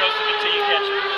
Joseph until you catch it.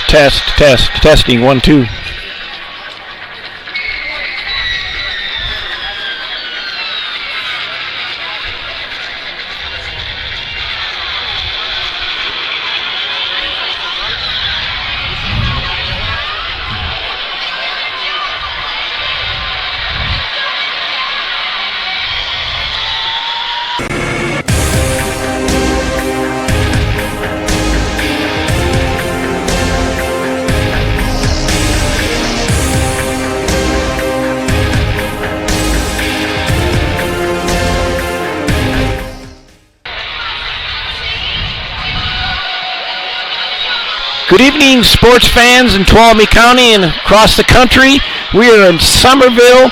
Testing, 1, 2. Good evening, sports fans in Tuolumne County and across the country. We are in Summerville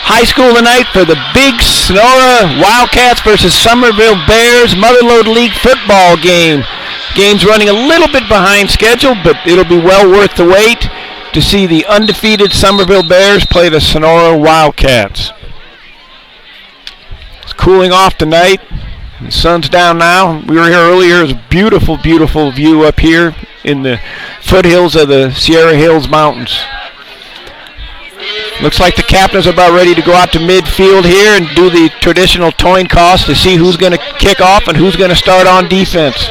High School tonight for the big Sonora Wildcats versus Summerville Bears Motherlode League football game. Game's running a little bit behind schedule, but it'll be well worth the wait to see the undefeated Summerville Bears play the Sonora Wildcats. It's cooling off tonight. The sun's down now. We were here earlier. It's a beautiful, beautiful view up here in the foothills of the Sierra Hills Mountains. Looks like the captains are about ready to go out to midfield here and do the traditional coin toss to see who's going to kick off and who's going to start on defense.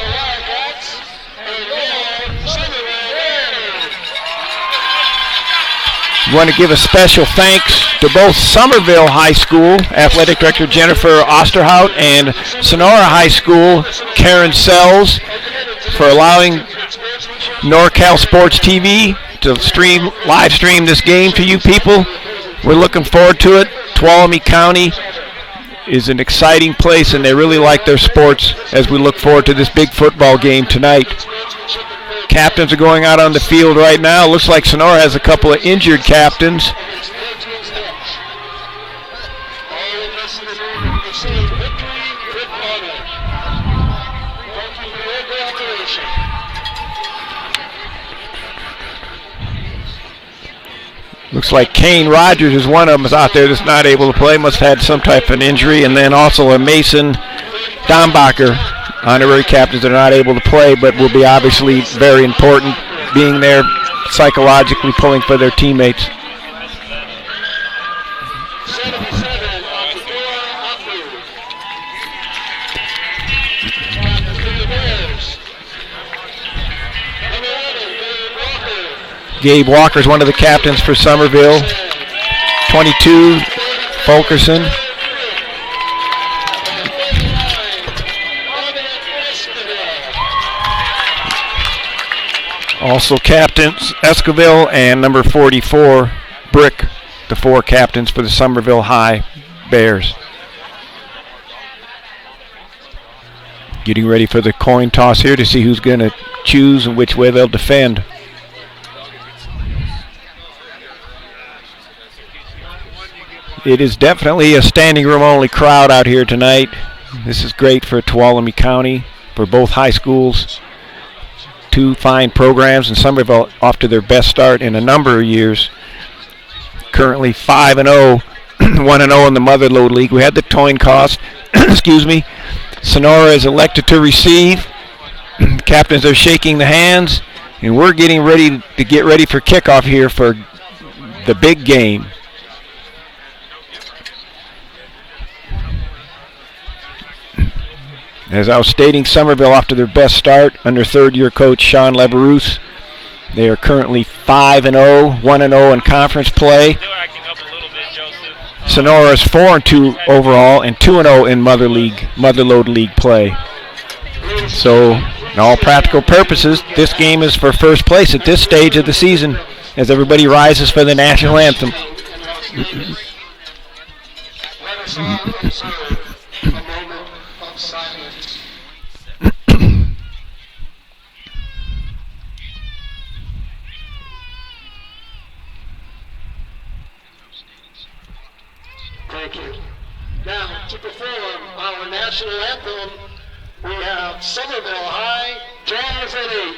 I want to give a special thanks to both Summerville High School Athletic Director Jennifer Osterhout and Sonora High School Karen Sells for allowing NorCal SportsTV to live stream this game to you people. We're looking forward to it. Tuolumne County is an exciting place, and they really like their sports as we look forward to this big football game tonight. Captains are going out on the field right now. Looks like Sonora has a couple of injured captains. Looks like Kane Rogers is one of them is out there that's not able to play. Must have had some type of an injury. And then also a Mason Dombacher, honorary captains that are not able to play, but will be obviously very important being there psychologically pulling for their teammates. Gabe Walker is one of the captains for Summerville. 22, Fulkerson. Also captains Esquivel and number 44, Brick, the 4 captains for the Summerville High Bears. Getting ready for the coin toss here to see who's going to choose and which way they'll defend. It is definitely a standing room only crowd out here tonight. This is great for Tuolumne County, for both high schools. 2 fine programs, and Summerville off to their best start in a number of years. Currently 5-0, 1-0 in the Motherlode League. We had the coin toss. Excuse me. Sonora is elected to receive. Captains are shaking the hands, and we're getting ready for kickoff here for the big game. As I was stating, Summerville off to their best start under third-year coach Sean Leveroux. They are currently 5-0, 1-0 in conference play. Sonora is 4-2 overall and 2-0 in Motherlode League play. So, in all practical purposes, this game is for first place at this stage of the season as everybody rises for the national anthem. Thank you. Now, to perform our national anthem, we have Summerville High, Jazz at 8.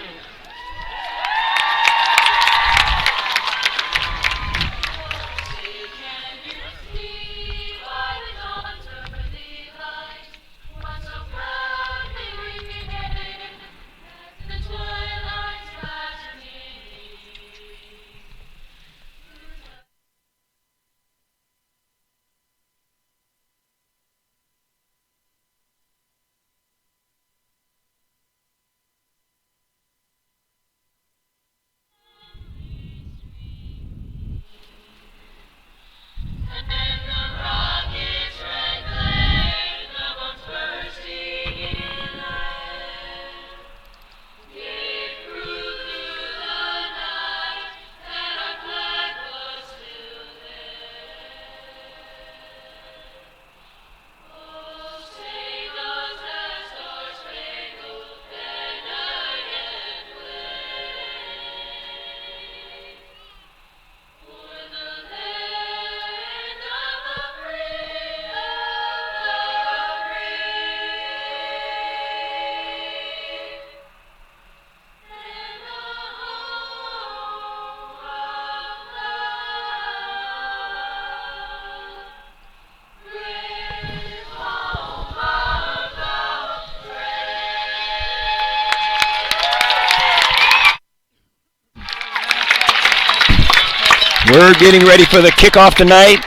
We're getting ready for the kickoff tonight.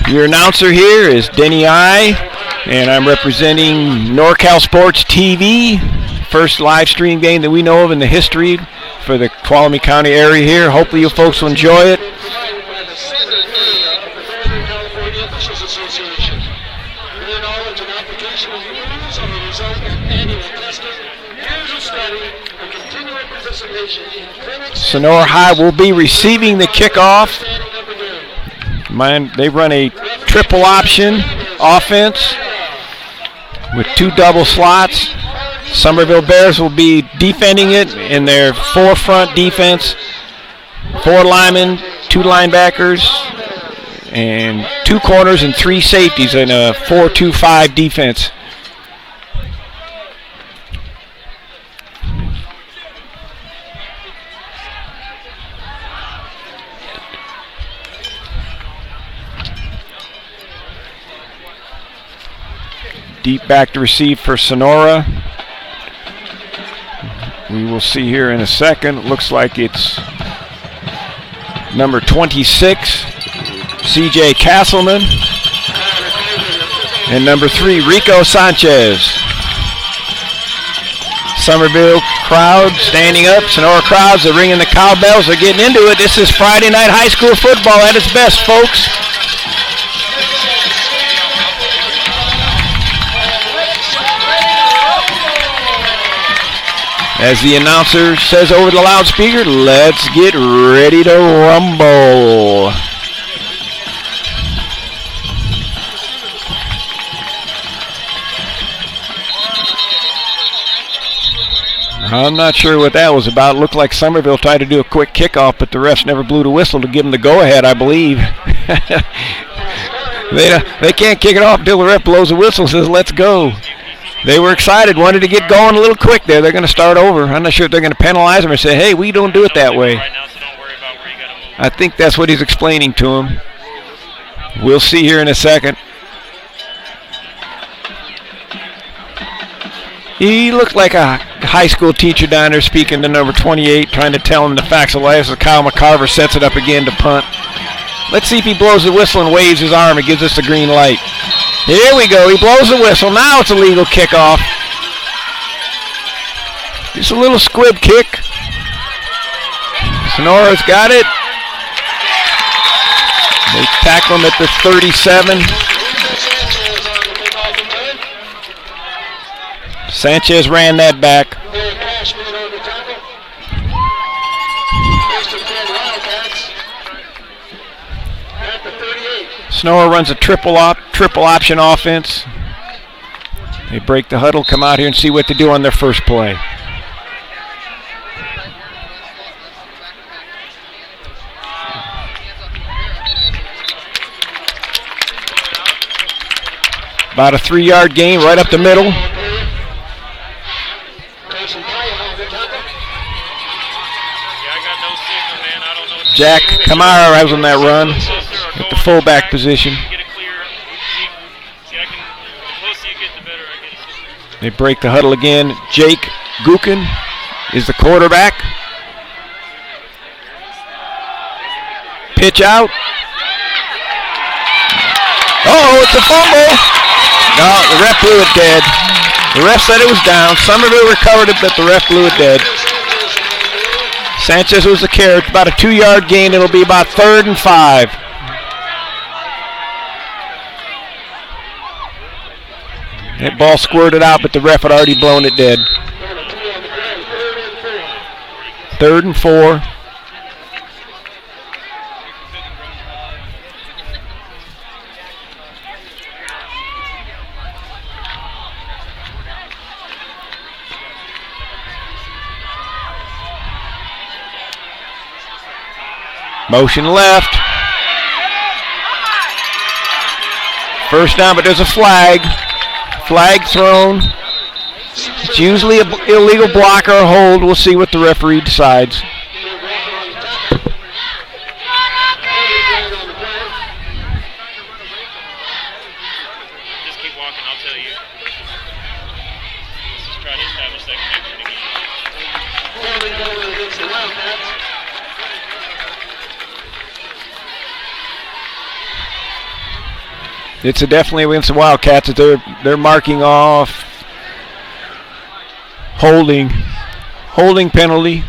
Your announcer here is Denny I, and I'm representing NorCal Sports TV. First live stream game that we know of in the history for the Tuolumne County area here. Hopefully you folks will enjoy it. Sonora High will be receiving the kickoff. They run a triple option offense with 2 double slots. Summerville Bears will be defending it in their 4-front defense. 4 linemen, 2 linebackers, and 2 corners and 3 safeties in a 4-2-5 defense. Deep back to receive for Sonora. We will see here in a second. Looks like it's number 26, C.J. Castleman, and number 3, Rico Sanchez. Summerville crowd standing up. Sonora crowds are ringing the cowbells. They're getting into it. This is Friday night high school football at its best, folks. As the announcer says over the loudspeaker, let's get ready to rumble. I'm not sure what that was about. It looked like Summerville tried to do a quick kickoff, but the refs never blew the whistle to give them the go-ahead, I believe. They can't kick it off until the ref blows the whistle and says, let's go. They were excited, wanted to get going a little quick there. They're going to start over. I'm not sure if they're going to penalize them or say, hey, we don't do it that way. I think that's what he's explaining to him. We'll see here in a second. He looked like a high school teacher down there speaking to number 28, trying to tell him the facts of life. So Kyle McCarver sets it up again to punt. Let's see if he blows the whistle and waves his arm and gives us the green light. Here we go. He blows the whistle. Now it's a legal kickoff. Just a little squib kick. Sonora's got it. They tackle him at the 37. Sanchez ran that back. Sonora runs a triple option offense. They break the huddle, come out here and see what to do on their first play. About a 3-yard gain right up the middle. Jack Kamara was on that run at the fullback position. They break the huddle again. Jake Gukin is the quarterback. Pitch out. Oh, it's a fumble. No, the ref blew it dead. The ref said it was down. Summerville recovered it, but the ref blew it dead. Sanchez was the carry. It's about a 2-yard gain. It'll be about 3rd and 5. That ball squirted out, but the ref had already blown it dead. 3rd and 4. Motion left. First down, but there's a flag. Flag thrown. It's usually an illegal block or a hold. We'll see what the referee decides. Just keep walking, I'll tell you. Let's just try to establish that connection again. It's definitely against the Wildcats that they're marking off. Holding penalty.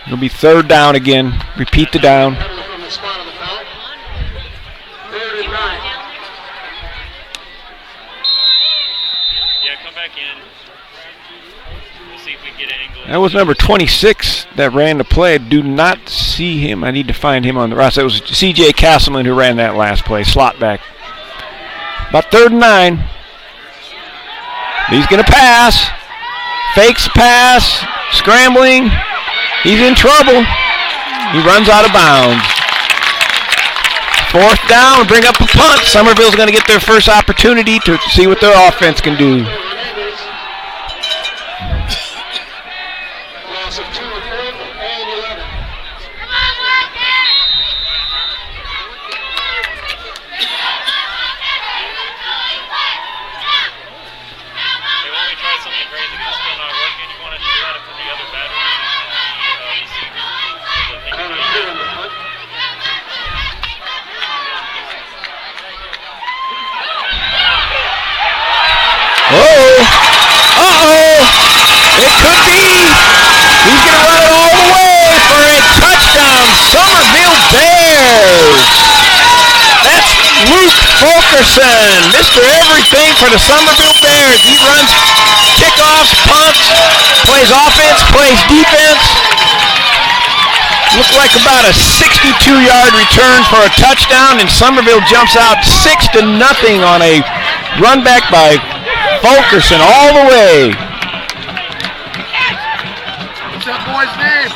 It'll be 3rd down again. Repeat the down. That was number 26 that ran the play. I do not see him. I need to find him on the roster. It was C.J. Castleman who ran that last play, slot back. About 3rd and 9. He's going to pass. Fakes pass. Scrambling. He's in trouble. He runs out of bounds. 4th down. Bring up a punt. Summerville's going to get their first opportunity to see what their offense can do. It could be. He's going to run it all the way for a touchdown. Summerville Bears. That's Luke Fulkerson, Mr. Everything for the Summerville Bears. He runs kickoffs, punts, plays offense, plays defense. Looked like about a 62-yard return for a touchdown, and Summerville jumps out 6-0 on a run back by Fulkerson all the way. What's that boy's name?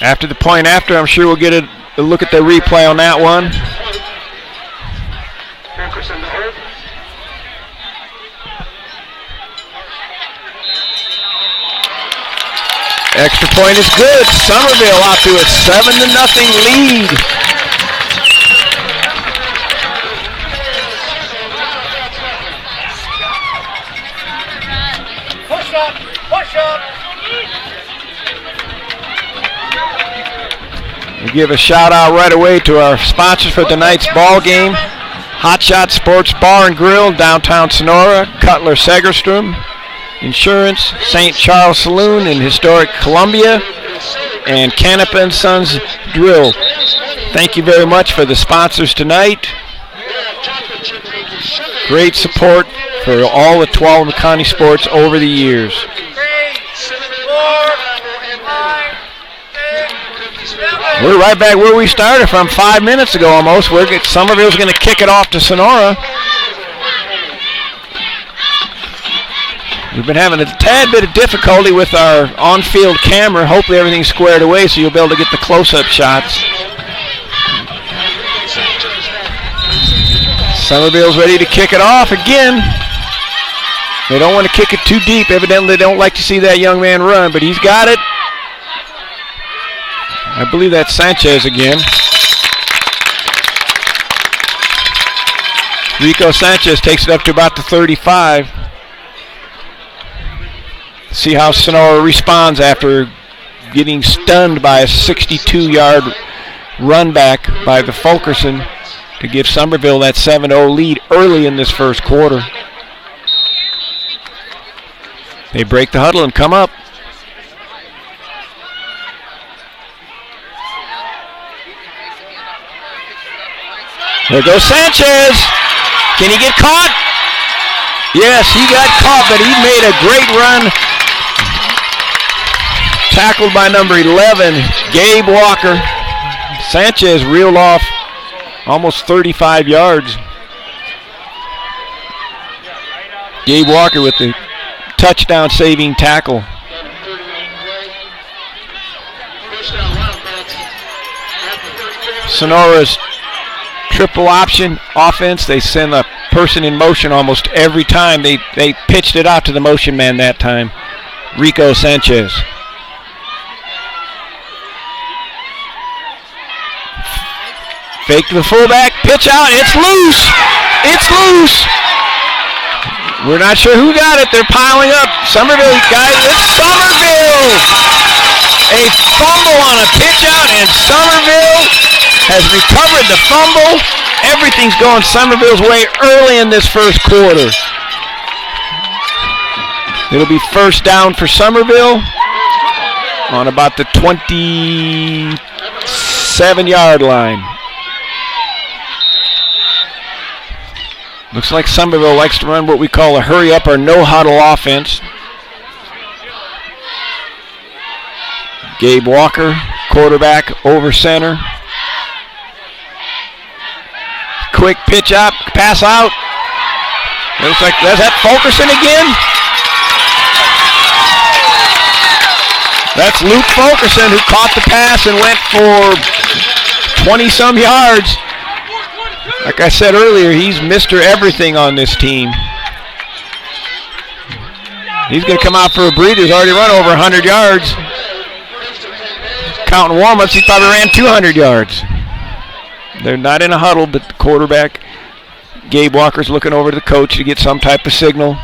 After the point after, I'm sure we'll get a look at the replay on that one. Extra point is good. Summerville out to a 7-0 lead. Push up, push up. We give a shout out right away to our sponsors for tonight's ball game. Hot Shot Sports Bar and Grill, downtown Sonora, Cutler Segerstrom Insurance, St. Charles Saloon in historic Columbia, and Canapa & Sons Drill. Thank you very much for the sponsors tonight. Great support for all the Tuolumne County sports over the years. We're right back where we started from 5 minutes ago almost. Summerville's going to kick it off to Sonora. We've been having a tad bit of difficulty with our on-field camera. Hopefully everything's squared away so you'll be able to get the close-up shots. Summerville's ready to kick it off again. They don't want to kick it too deep. Evidently they don't like to see that young man run, but he's got it. I believe that's Sanchez again. Rico Sanchez takes it up to about the 35. See how Sonora responds after getting stunned by a 62-yard run back by the Fulkerson to give Summerville that 7-0 lead early in this first quarter. They break the huddle and come up. There goes Sanchez. Can he get caught? Yes, he got caught, but he made a great run. Tackled by number 11, Gabe Walker. Sanchez reeled off almost 35 yards. Gabe Walker with the touchdown-saving tackle. Sonora's triple option offense. They send a person in motion almost every time. They pitched it out to the motion man that time, Rico Sanchez. Fake to the fullback, pitch out, it's loose! It's loose! We're not sure who got it. They're piling up. Summerville, guys, it's Summerville. A fumble on a pitch out, and Summerville has recovered the fumble. Everything's going Summerville's way early in this first quarter. It'll be first down for Summerville on about the 27-yard line. Looks like Summerville likes to run what we call a hurry-up or no-huddle offense. Gabe Walker, quarterback, over center. Quick pitch up, pass out. It looks like, is that Fulkerson again? That's Luke Fulkerson who caught the pass and went for 20-some yards. Like I said earlier, he's Mr. Everything on this team. He's going to come out for a breather. He's already run over 100 yards. Counting warm-ups, he probably ran 200 yards. They're not in a huddle, but the quarterback, Gabe Walker's looking over to the coach to get some type of signal.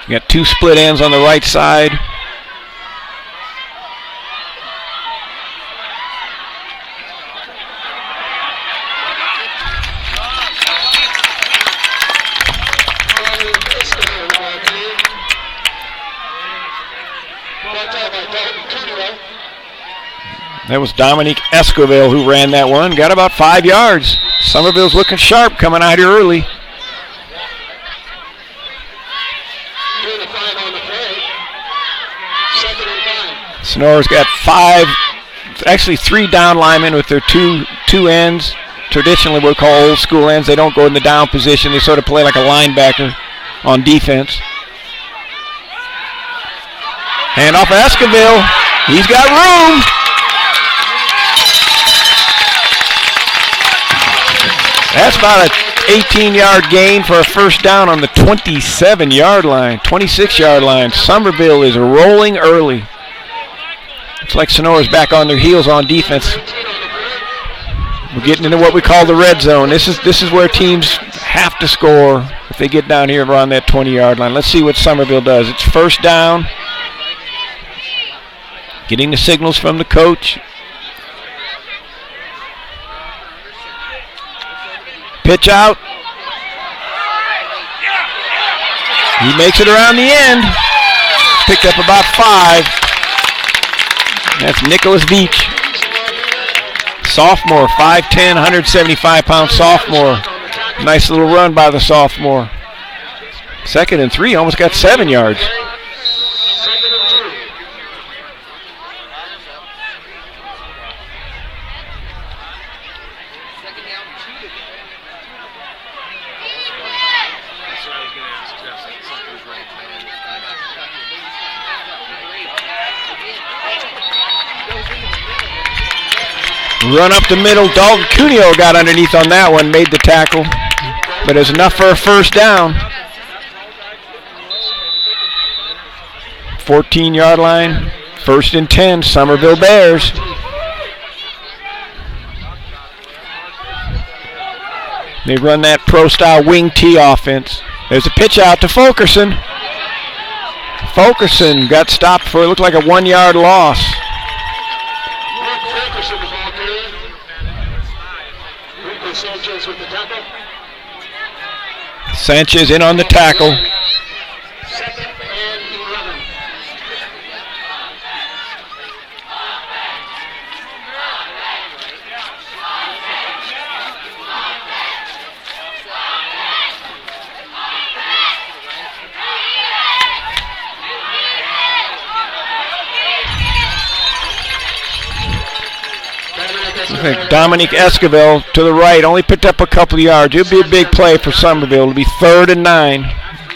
You got two split ends on the right side. That was Dominique Escovel who ran that one. Got about 5 yards. Summerville's looking sharp coming out here early. Sonora's got actually 3 down linemen with their two ends. Traditionally what we call old school ends. They don't go in the down position. They sort of play like a linebacker on defense. Hand off Escovel. He's got room. That's about an 18-yard gain for a first down on the 27-yard line, 26-yard line. Summerville is rolling early. It's like Sonora's back on their heels on defense. We're getting into what we call the red zone. This is where teams have to score if they get down here around that 20-yard line. Let's see what Summerville does. It's first down. Getting the signals from the coach. Pitch out. He makes it around the end. Picked up about 5. That's Nicholas Beach. Sophomore, 5'10", 175-pound sophomore. Nice little run by the sophomore. 2nd and 3, almost got 7 yards. Run up the middle. Dalton Cuneo got underneath on that one, made the tackle. But it's enough for a first down. 14-yard line. 1st and 10, Summerville Bears. They run that pro-style wing T offense. There's a pitch out to Fulkerson. Fulkerson got stopped for, it looked like a 1-yard loss. Sanchez in on the tackle. Dominique Escovel to the right, only picked up a couple of yards. It'll be a big play for Summerville. It'll be 3rd and 9.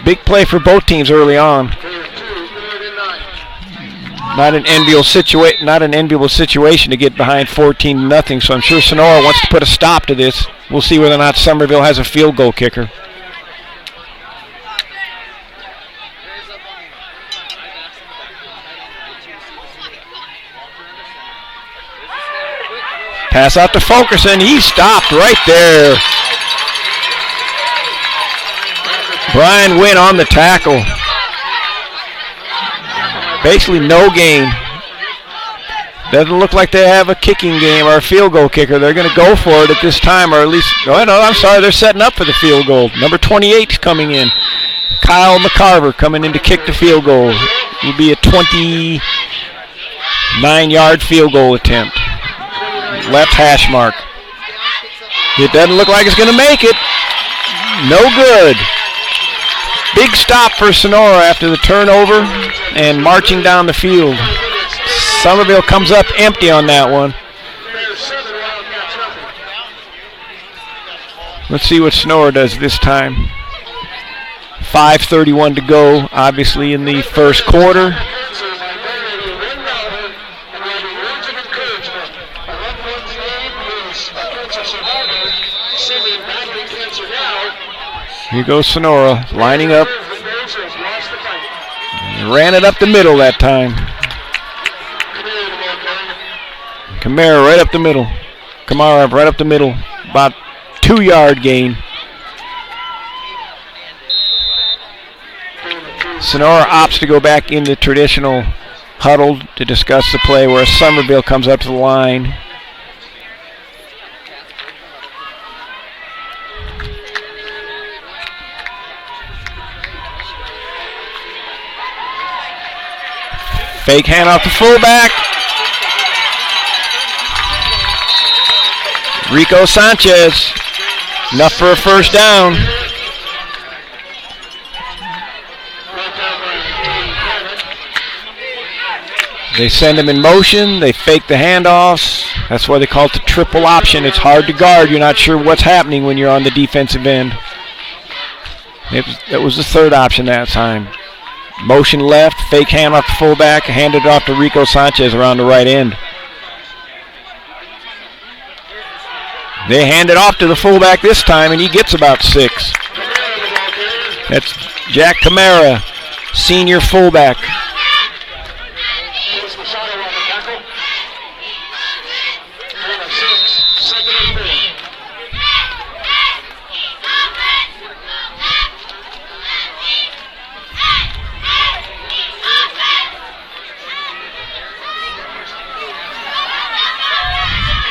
Big play for both teams early on. Not an enviable situation to get behind 14-0. So I'm sure Sonora wants to put a stop to this. We'll see whether or not Summerville has a field goal kicker. Pass out to Fulkerson. He stopped right there. Brian Wynn on the tackle. Basically no gain. Doesn't look like they have a kicking game or a field goal kicker. They're going to go for it at this time, or at least, oh no, I'm sorry, they're setting up for the field goal. Number 28 coming in. Kyle McCarver coming in to kick the field goal. It will be a 29-yard field goal attempt. Left hash mark. It doesn't look like it's going to make it. No good. Big stop for Sonora after the turnover and marching down the field. Summerville comes up empty on that one. Let's see what Sonora does this time. 5:31 to go, obviously, in the first quarter. Here goes Sonora, lining up. Ran it up the middle that time. Kamara right up the middle. Kamara right up the middle. About 2-yard gain. Sonora opts to go back in the traditional huddle to discuss the play, where Summerville comes up to the line. Fake handoff to fullback. Rico Sanchez. Enough for a first down. They send him in motion. They fake the handoffs. That's why they call it the triple option. It's hard to guard. You're not sure what's happening when you're on the defensive end. That was the third option that time. Motion left, fake handoff to fullback, handed it off to Rico Sanchez around the right end. They hand it off to the fullback this time, and he gets about 6. That's Jack Kamara, senior fullback.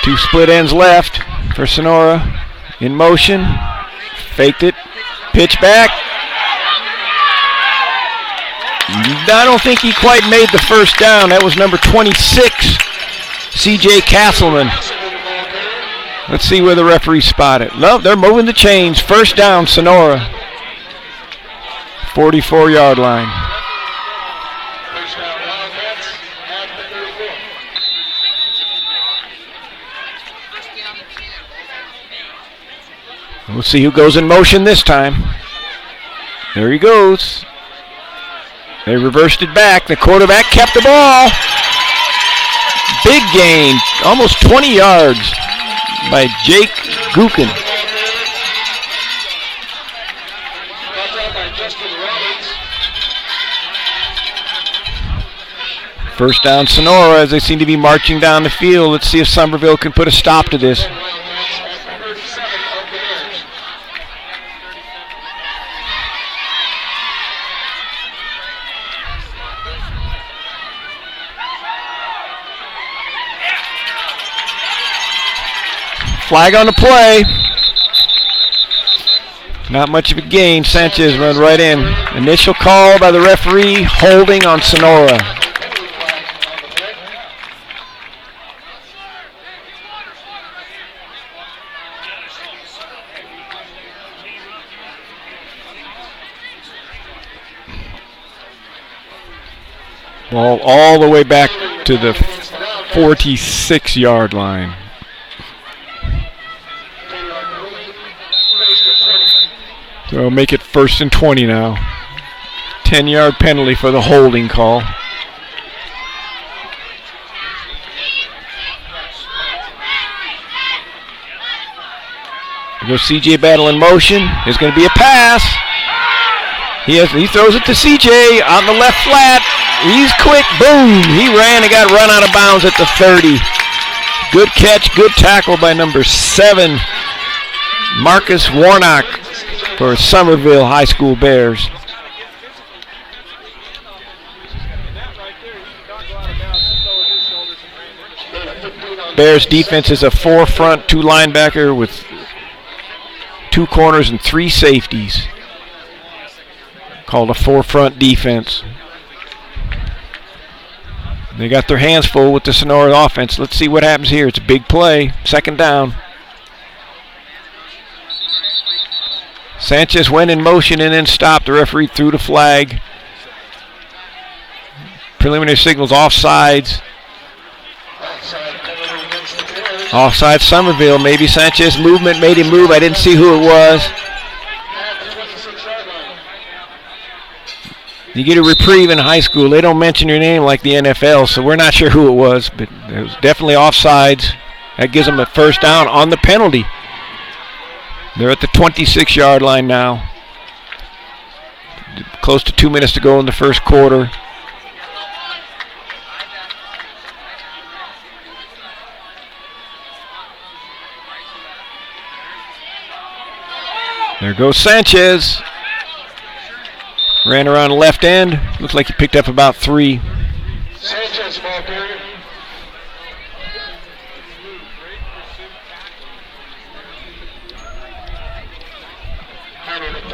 Two split ends left for Sonora. In motion. Faked it. Pitch back. I don't think he quite made the first down. That was number 26, C.J. Castleman. Let's see where the referee spotted. No, they're moving the chains. First down, Sonora. 44-yard line. We'll see who goes in motion this time. There he goes. They reversed it back. The quarterback kept the ball. Big gain, almost 20 yards by Jake Gookin. First down Sonora as they seem to be marching down the field. Let's see if Summerville can put a stop to this. Flag on the play. Not much of a gain. Sanchez run right in. Initial call by the referee, holding on Sonora. Ball all the way back to the 46-yard line. So we'll make it 1st and 20 now. 10-yard penalty for the holding call. There goes CJ Battle in motion. There's going to be a pass. He throws it to CJ on the left flat. He's quick. Boom. He ran and got run out of bounds at the 30. Good catch. Good tackle by number 7, Marcus Warnock. for Summerville High School Bears. Bears defense is a 4 front, 2 linebacker with 2 corners and 3 safeties. Called a 4 front defense. They got their hands full with the Sonora offense. Let's see what happens here. It's a big play. 2nd down. Sanchez went in motion and then stopped. The referee threw the flag. Preliminary signals offsides. Offside Summerville. Maybe Sanchez movement made him move. I didn't see who it was. You get a reprieve in high school. They don't mention your name like the NFL, so we're not sure who it was, but it was definitely offsides. That gives them a 1st down on the penalty. They're at the 26-yard line now. Close to 2 minutes to go in the 1st quarter. There goes Sanchez. Ran around the left end. Looks like he picked up about 3. Sanchez, ball carrier.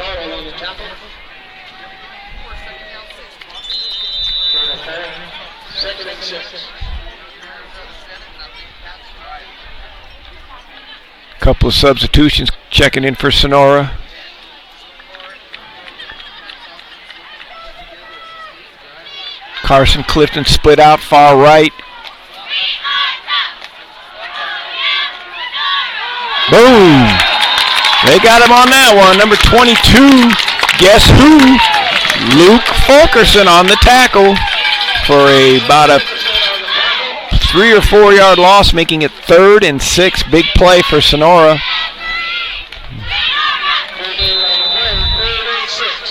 On the tackle. 2nd and 6. Couple of substitutions checking in for Sonora. Carson Clifton split out far right. Boom! They got him on that one. Number 22, guess who? Luke Fulkerson on the tackle for about a 3 or 4 yard loss, making it 3rd and 6. Big play for Sonora.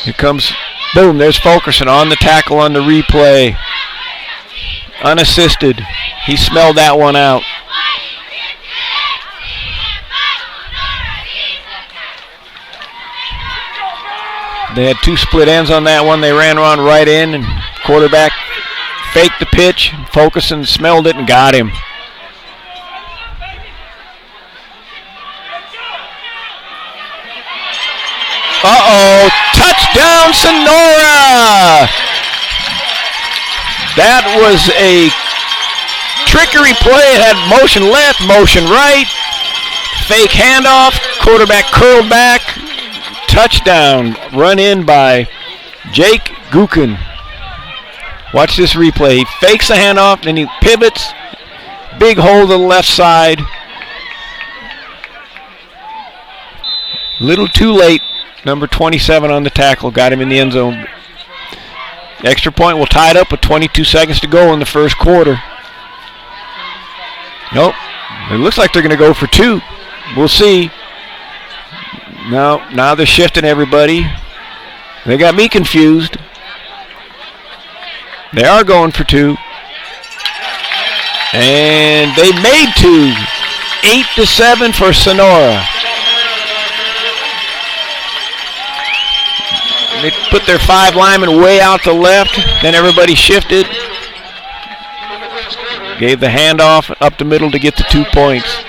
Here comes, boom, there's Fulkerson on the tackle on the replay. Unassisted. He smelled that one out. They had 2 split ends on that one. They ran around right in, and quarterback faked the pitch. Fulkerson smelled it and got him. Uh-oh, touchdown Sonora! That was a trickery play. It had motion left, motion right. Fake handoff, quarterback curled back. Touchdown, run in by Jake Gukin. Watch this replay. He fakes the handoff, then he pivots. Big hole to the left side. Little too late. Number 27 on the tackle. Got him in the end zone. Extra point will tie it up with 22 seconds to go in the 1st quarter. Nope. It looks like they're going to go for 2. We'll see. No, now they're shifting everybody. They got me confused. They are going for 2. And they made 2. 8-7 for Sonora. They put their 5 linemen way out to left. Then everybody shifted. Gave the handoff up the middle to get the 2 points.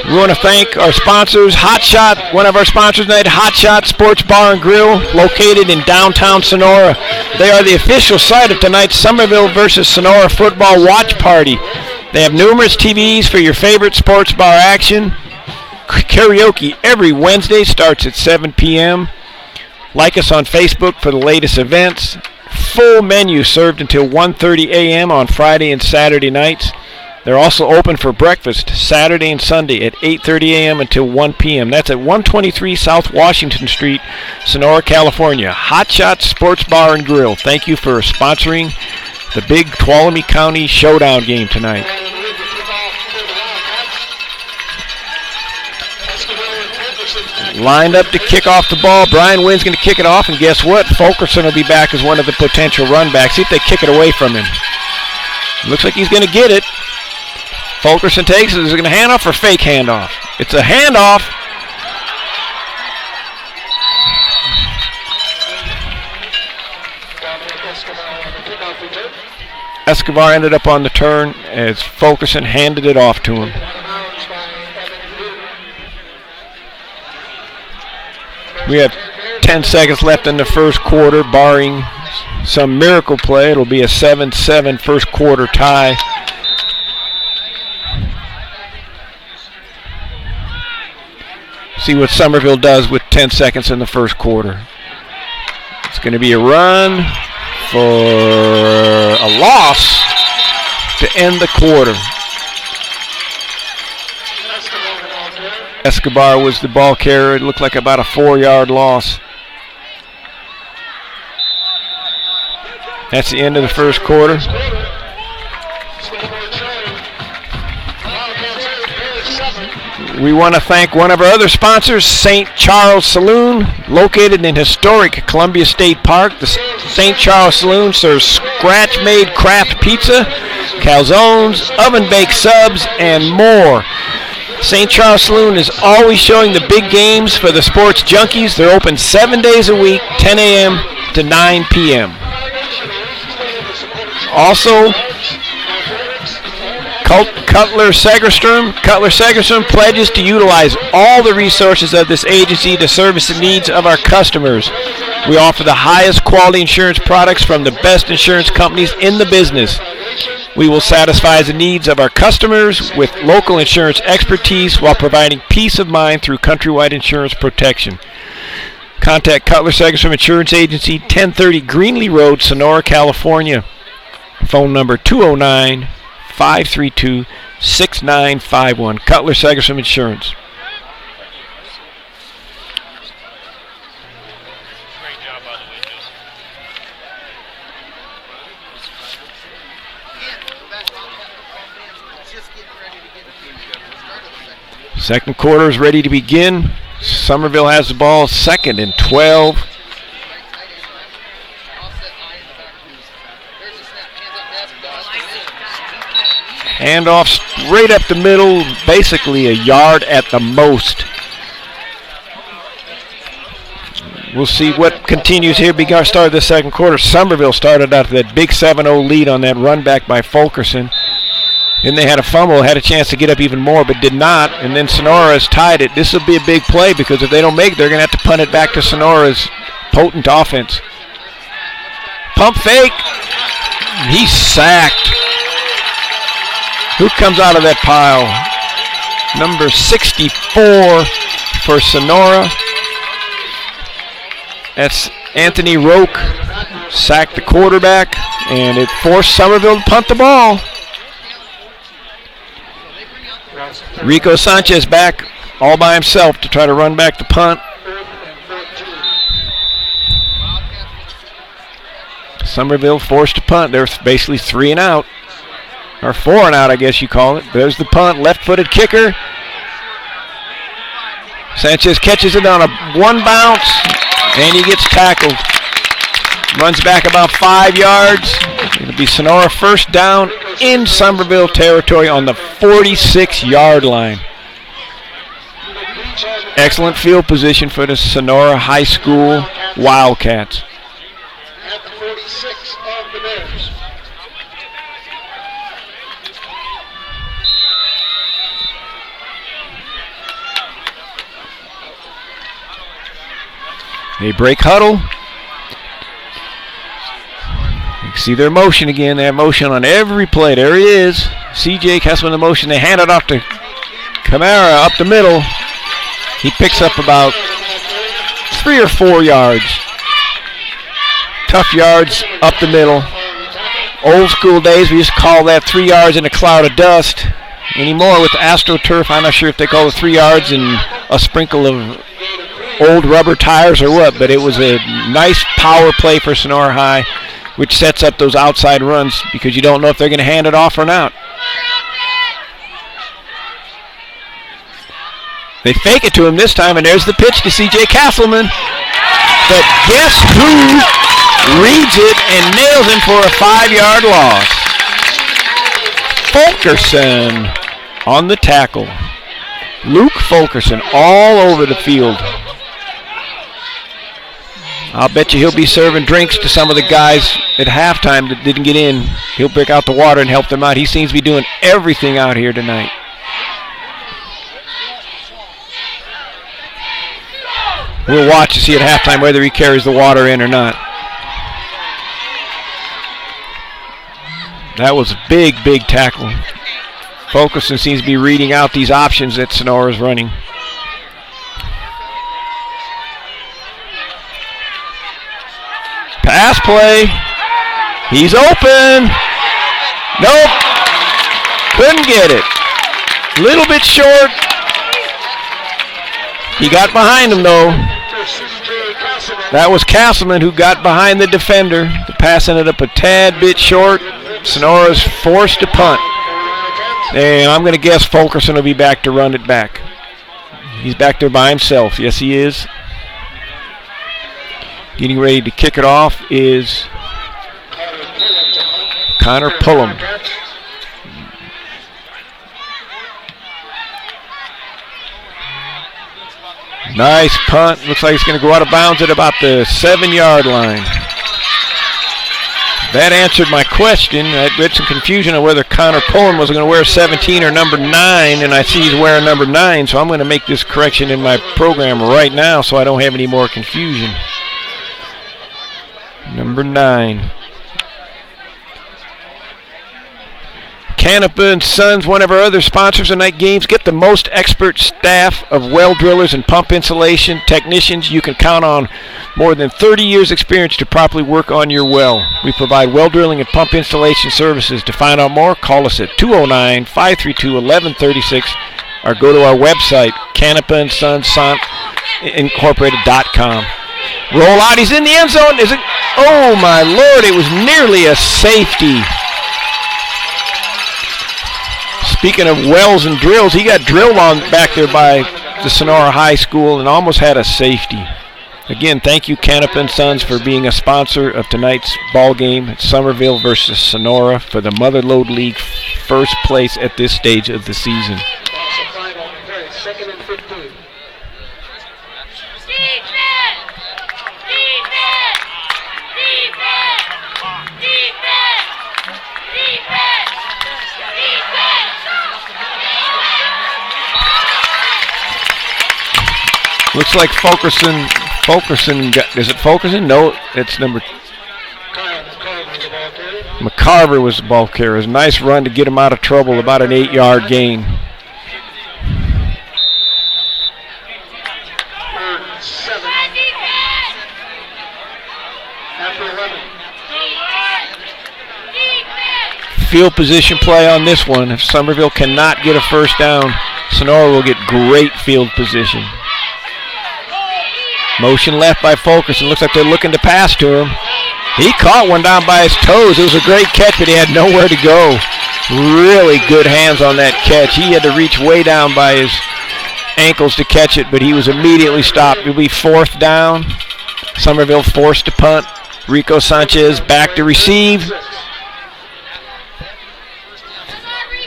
We want to thank our sponsors, Hot Shot, one of our sponsors tonight, Hot Shot Sports Bar and Grill, located in downtown Sonora. They are the official site of tonight's Summerville versus Sonora football watch party. They have numerous TVs for your favorite sports bar action. Karaoke every Wednesday starts at 7 p.m. Like us on Facebook for the latest events. Full menu served until 1:30 a.m. on Friday and Saturday nights. They're also open for breakfast Saturday and Sunday at 8:30 a.m. until 1 p.m. That's at 123 South Washington Street, Sonora, California. Hot Shot Sports Bar and Grill. Thank you for sponsoring the big Tuolumne County Showdown game tonight. lined up to kick off the ball. Brian Wynn's going to kick it off, and guess what? Fulkerson will be back as one of the potential run backs. See if they kick it away from him. Looks like he's going to get it. Fulkerson takes it. Is it going to hand off or fake handoff? It's a handoff. Escobar ended up on the turn as Fulkerson handed it off to him. We have 10 seconds left in the first quarter, barring some miracle play. It'll be a 7-7 first quarter tie. See what Summerville does with 10 seconds in the first quarter. It's going to be a run for a loss to end the quarter. Escobar was the ball carrier. It looked like about a 4-yard loss. That's the end of the first quarter. We want to thank one of our other sponsors, St. Charles Saloon, located in historic Columbia State Park. The St. Charles Saloon serves scratch-made craft pizza, calzones, oven-baked subs, and more. St. Charles Saloon is always showing the big games for the sports junkies. They're open 7 days a week, 10 a.m. to 9 p.m. Also, Cutler Segerstrom. Cutler Segerstrom pledges to utilize all the resources of this agency to service the needs of our customers. We offer the highest quality insurance products from the best insurance companies in the business. We will satisfy the needs of our customers with local insurance expertise while providing peace of mind through countrywide insurance protection. Contact Cutler Segerstrom Insurance Agency, 1030 Greenlee Road, Sonora, California. Phone number 209-532-6951. Cutler Segerstrom Insurance. Great job, by the way, Joseph. Second quarter is ready to begin. Summerville has the ball, 2nd and 12. Handoff straight up the middle, basically a yard at the most. We'll see what continues here. Start of the second quarter. Summerville started out that big 7-0 lead on that run back by Fulkerson. Then they had a fumble, had a chance to get up even more, but did not. And then Sonora has tied it. This will be a big play because if they don't make it, they're going to have to punt it back to Sonora's potent offense. Pump fake. He's sacked. Who comes out of that pile? Number 64 for Sonora. That's Anthony Roque. Sacked the quarterback, and it forced Summerville to punt the ball. Rico Sanchez back all by himself to try to run back the punt. Summerville forced to punt. They're basically 3 and out. Or 4 and out, I guess you call it. There's the punt, left-footed kicker. Sanchez catches it on a one bounce, and he gets tackled. Runs back about 5 yards. It'll be Sonora first down in Summerville territory on the 46-yard line. Excellent field position for the Sonora High School Wildcats. At the 46 of the Bears. They break huddle. You can see their motion again. They have motion on every play. There he is. CJ Kessler in the motion. They hand it off to Camara up the middle. He picks up about 3 or 4 yards. Tough yards up the middle. Old school days, we used to call that 3 yards in a cloud of dust. Anymore with the AstroTurf, I'm not sure if they call it 3 yards and a sprinkle of old rubber tires or what, but it was a nice power play for Sonora High, which sets up those outside runs because you don't know if they're going to hand it off or not. They fake it to him this time, and there's the pitch to C.J. Castleman. But guess who reads it and nails him for a 5-yard loss? Fulkerson on the tackle. Luke Fulkerson all over the field. I'll bet you he'll be serving drinks to some of the guys at halftime that didn't get in. He'll break out the water and help them out. He seems to be doing everything out here tonight. We'll watch to see at halftime whether he carries the water in or not. That was a big, big tackle. Fulkerson seems to be reading out these options that Sonora's running. Pass play. He's open. Nope. Couldn't get it. Little bit short. He got behind him, though. That was Castleman who got behind the defender. The pass ended up a tad bit short. Sonora's forced to punt. And I'm going to guess Fulkerson will be back to run it back. He's back there by himself. Yes, he is. Getting ready to kick it off is Connor Pullum. Nice punt. Looks like it's going to go out of bounds at about the 7-yard line. That answered my question. I had some confusion on whether Connor Pullum was going to wear 17 or number 9, and I see he's wearing number 9, so I'm going to make this correction in my program right now so I don't have any more confusion. Number 9. Canapa & Sons, one of our other sponsors of night games. Get the most expert staff of well drillers and pump insulation technicians. You can count on more than 30 years experience to properly work on your well. We provide well drilling and pump installation services. To find out more, call us at 209-532-1136 or go to our website, canapaandsonsincorporated.com. Roll out, he's in the end zone. Is it? Oh my Lord, it was nearly a safety. Speaking of wells and drills, he got drilled on back there by the Sonora High School and almost had a safety. Again, thank you, Canapa & Sons, for being a sponsor of tonight's ball game at Summerville versus Sonora for the Mother Lode League first place at this stage of the season. Second and 15. Looks like Fulkerson is it Fulkerson? No, it's number McCarver was the ball carrier. It was a nice run to get him out of trouble, about an 8-yard gain. Field position play on this one. If Summerville cannot get a first down, Sonora will get great field position. Motion left by Fulkerson. Looks like they're looking to pass to him. He caught one down by his toes. It was a great catch, but he had nowhere to go. Really good hands on that catch. He had to reach way down by his ankles to catch it, but he was immediately stopped. It'll be 4th down. Summerville forced to punt. Rico Sanchez back to receive.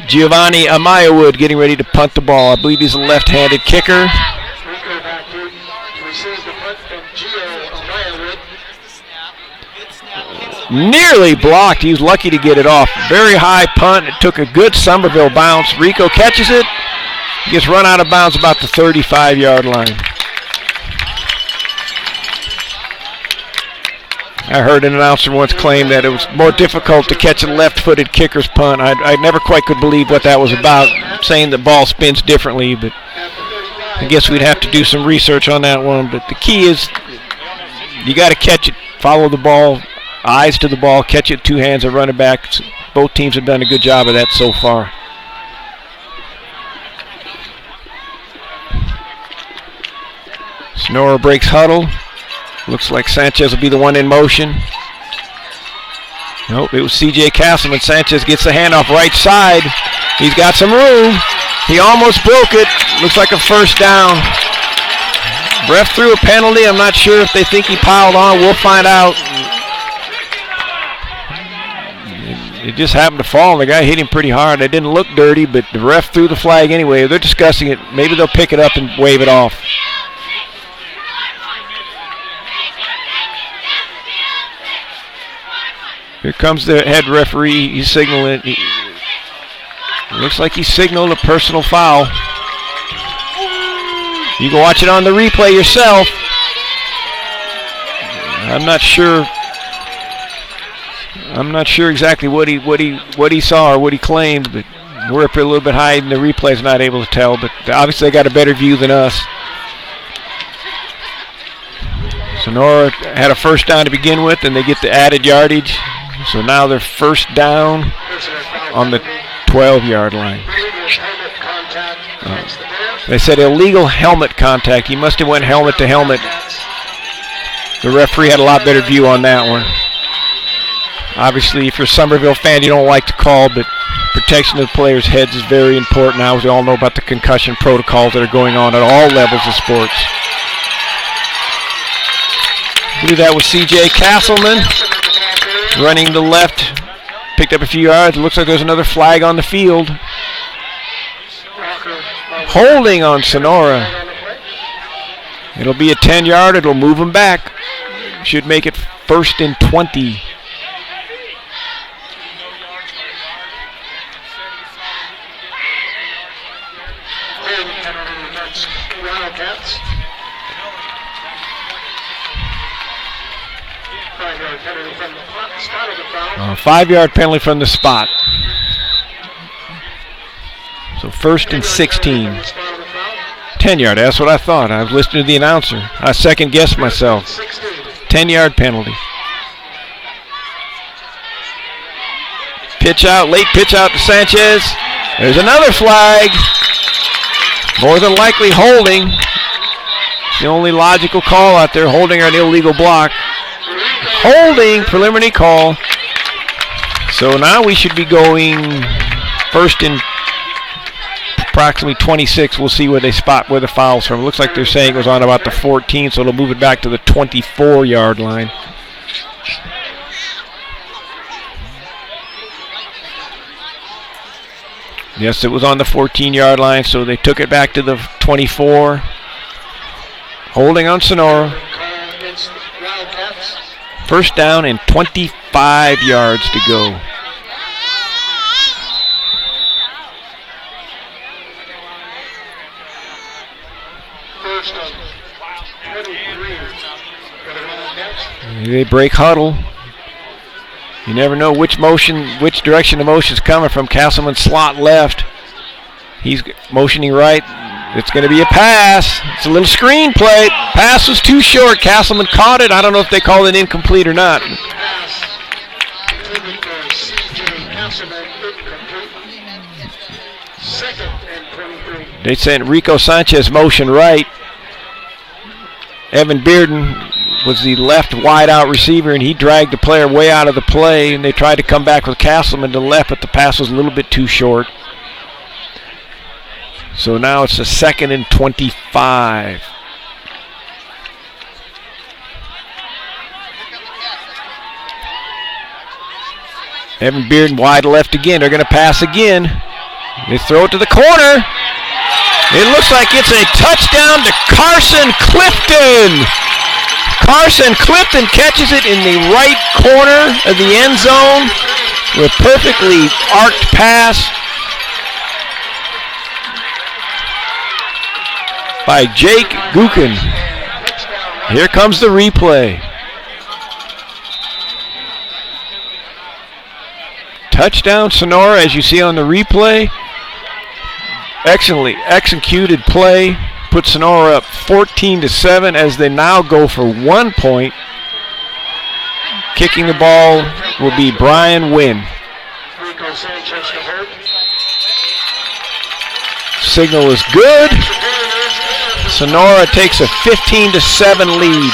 Giovanni Amayawood getting ready to punt the ball. I believe he's a left-handed kicker. Nearly blocked. He was lucky to get it off. Very high punt. It took a good Summerville bounce. Rico catches it. He gets run out of bounds about the 35-yard line. I heard an announcer once claim that it was more difficult to catch a left-footed kicker's punt. I never quite could believe what that was about, saying the ball spins differently, but I guess we'd have to do some research on that one. But the key is you got to catch it, follow the ball, eyes to the ball, catch it, 2 hands and run it back. Both teams have done a good job of that so far. Sonora breaks huddle. Looks like Sanchez will be the one in motion. Nope, it was C.J. Castleman. Sanchez gets the handoff right side. He's got some room. He almost broke it. Looks like a first down. Ref threw a penalty. I'm not sure if they think he piled on. We'll find out. It just happened to fall. The guy hit him pretty hard. It didn't look dirty, but the ref threw the flag anyway. They're discussing it. Maybe they'll pick it up and wave it off. Here comes the head referee. He's signaling. It looks like he signaled a personal foul. You can watch it on the replay yourself. I'm not sure exactly what he saw or what he claimed, but we're up here a little bit high and the replay's not able to tell, but obviously they got a better view than us. Sonora had a first down to begin with, and they get the added yardage. So now they're first down on the 12-yard line. They said illegal helmet contact. He must have went helmet to helmet. The referee had a lot better view on that one. Obviously, if you're a Summerville fan, you don't like to call, but protection of the players' heads is very important now, as we all know about the concussion protocols that are going on at all levels of sports. We do that with C.J. Castleman running to left, picked up a few yards. It looks like there's another flag on the field. Holding on Sonora. It'll be a 10-yard. It'll move them back. Should make it 1st and 20. A 5-yard penalty from the spot. So 1st and 16. 10-yard, that's what I thought. I was listening to the announcer. I second-guessed myself. 10-yard penalty. Pitch out, late pitch out to Sanchez. There's another flag. More than likely holding. It's the only logical call out there, holding an illegal block. Holding, preliminary call. So now we should be going 1st and approximately 26. We'll see where they spot where the foul's from. It looks like they're saying it was on about the 14, so they'll move it back to the 24-yard line. Yes, it was on the 14-yard line, so they took it back to the 24. Holding on Sonora. First down and 25 yards to go. They break huddle. You never know which direction the motion's coming from. Castleman slot left. He's motioning right. It's going to be a pass. It's a little screen play. Pass was too short. Castleman caught it. I don't know if they called it incomplete or not. They sent Rico Sanchez motion right. Evan Bearden was the left wide out receiver, and he dragged the player way out of the play, and they tried to come back with Castleman to the left, but the pass was a little bit too short. So now it's a 2nd and 25. Evan Bearden wide left again. They're going to pass again. They throw it to the corner. It looks like it's a touchdown to Carson Clifton. Carson Clifton catches it in the right corner of the end zone with a perfectly arced pass by Jake Gookin. Here comes the replay. Touchdown Sonora, as you see on the replay. Excellently executed play. Put Sonora up 14-7 as they now go for 1 point. Kicking the ball will be Brian Wynn. Signal is good. Sonora takes a 15-7 lead.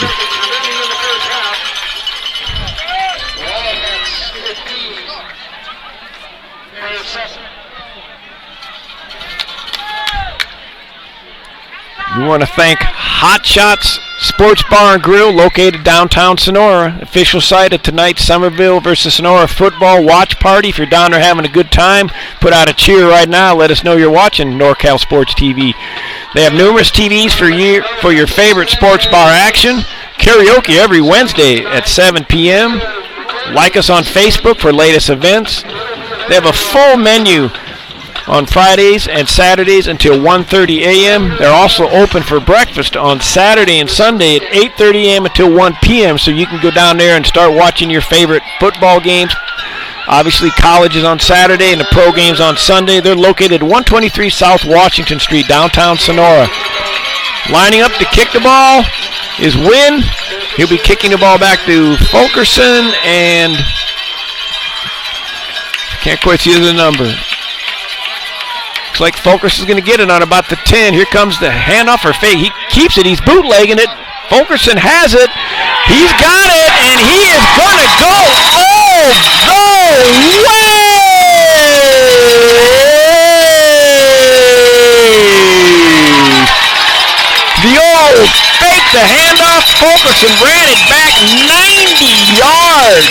We want to thank Hot Shots Sports Bar and Grill, located downtown Sonora. Official site of tonight's Summerville versus Sonora football watch party. If you're down there having a good time, put out a cheer right now. Let us know you're watching NorCal Sports TV. They have numerous TVs for your favorite sports bar action. Karaoke every Wednesday at 7 p.m. Like us on Facebook for latest events. They have a full menu on Fridays and Saturdays until 1:30 a.m. They're also open for breakfast on Saturday and Sunday at 8:30 a.m. until 1 p.m. so you can go down there and start watching your favorite football games. Obviously, college is on Saturday and the pro games on Sunday. They're located at 123 South Washington Street, downtown Sonora. Lining up to kick the ball is Wynn. He'll be kicking the ball back to Fulkerson, and can't quite see the number. Looks like Fulkerson's going to get it on about the 10. Here comes the handoff for Fake. He keeps it. He's bootlegging it. Fulkerson has it. He's got it, and he is going to go all the way. The old fake, the handoff. Fulkerson ran it back 90 yards.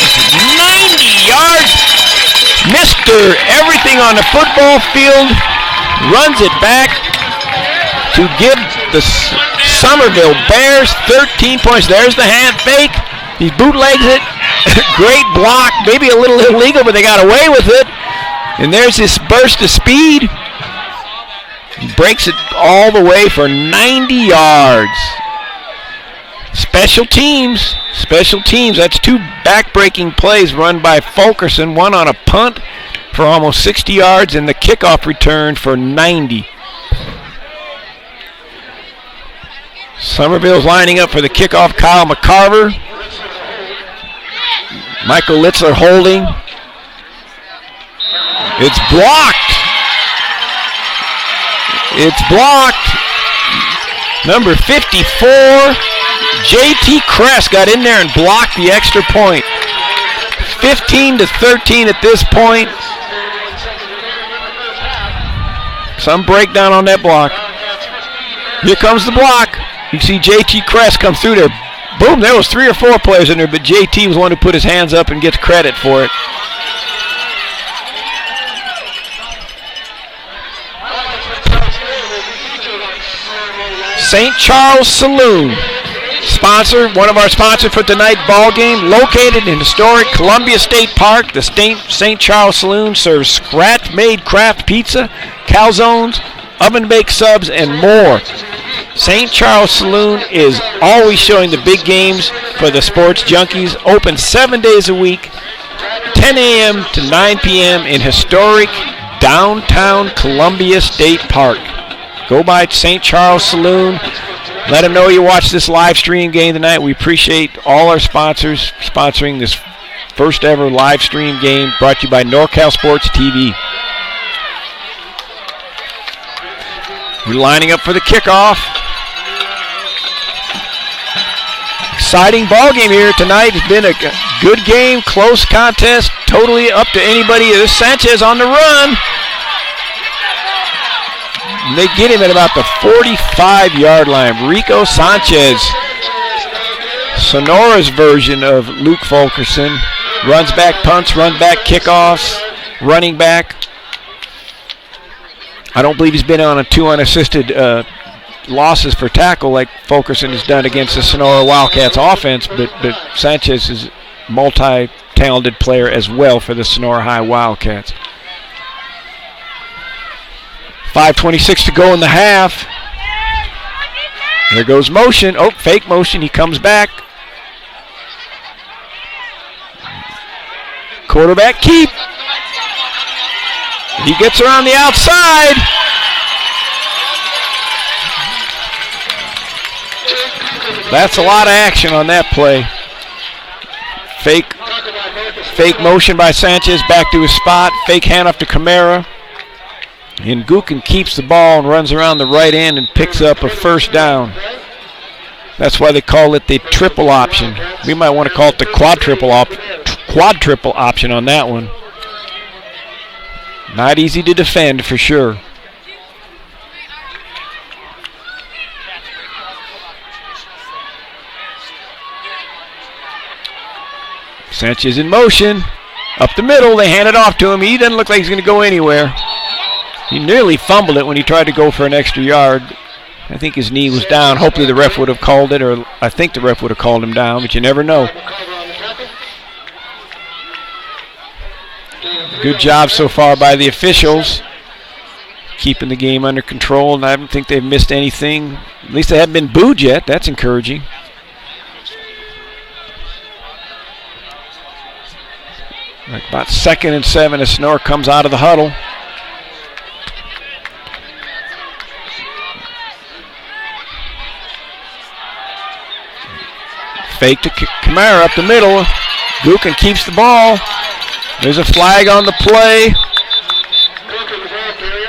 90 yards. Mr. Everything on the football field runs it back to give the Summerville Bears 13 points. There's the hand fake. He bootlegs it. Great block. Maybe a little illegal, but they got away with it. And there's this burst of speed. He breaks it all the way for 90 yards. Special teams. That's two back-breaking plays run by Fulkerson. One on a punt for almost 60 yards and the kickoff return for 90. Summerville's lining up for the kickoff. Kyle McCarver. Michael Litzler holding. It's blocked. It's blocked. Number 54, J.T. Kress got in there and blocked the extra point. 15-13 at this point. Some breakdown on that block. Here comes the block. You see J.T. Kress come through there. Boom, there was 3 or 4 players in there, but J.T. was the one who put his hands up and gets credit for it. St. Charles Saloon, one of our sponsors for tonight's ball game, located in historic Columbia State Park. The St. Charles Saloon serves scratch-made craft pizza, calzones, oven-baked subs, and more. St. Charles Saloon is always showing the big games for the sports junkies. Open 7 days a week, 10 a.m. to 9 p.m. in historic downtown Columbia State Park. Go by St. Charles Saloon. Let them know you watch this live stream game tonight. We appreciate all our sponsors sponsoring this first ever live stream game brought to you by NorCal Sports TV. We're lining up for the kickoff. Exciting ball game here tonight. It's been a good game, close contest, totally up to anybody. There's Sanchez on the run. And they get him at about the 45-yard line. Rico Sanchez, Sonora's version of Luke Fulkerson. Runs back punts, run back kickoffs, running back. I don't believe he's been on 2 unassisted losses for tackle like Fulkerson has done against the Sonora Wildcats offense, but Sanchez is a multi-talented player as well for the Sonora High Wildcats. 5:26 to go in the half. There goes motion. Oh, fake motion. He comes back. Quarterback keep. He gets around the outside. That's a lot of action on that play. Fake motion by Sanchez back to his spot. Fake handoff to Camara. And Gookin keeps the ball and runs around the right end and picks up a first down. That's why they call it the triple option. We might want to call it the quadruple option on that one. Not easy to defend for sure. Sanchez in motion. Up the middle, they hand it off to him. He doesn't look like he's going to go anywhere. He nearly fumbled it when he tried to go for an extra yard. I think his knee was down. Hopefully the ref would have called it, or I think the ref would have called him down, but you never know. Good job so far by the officials, keeping the game under control, and I don't think they've missed anything. At least they haven't been booed yet. That's encouraging. Like about 2nd and 7 as Sonora comes out of the huddle. Fake to Kamara up the middle. Gukin keeps the ball. There's a flag on the play.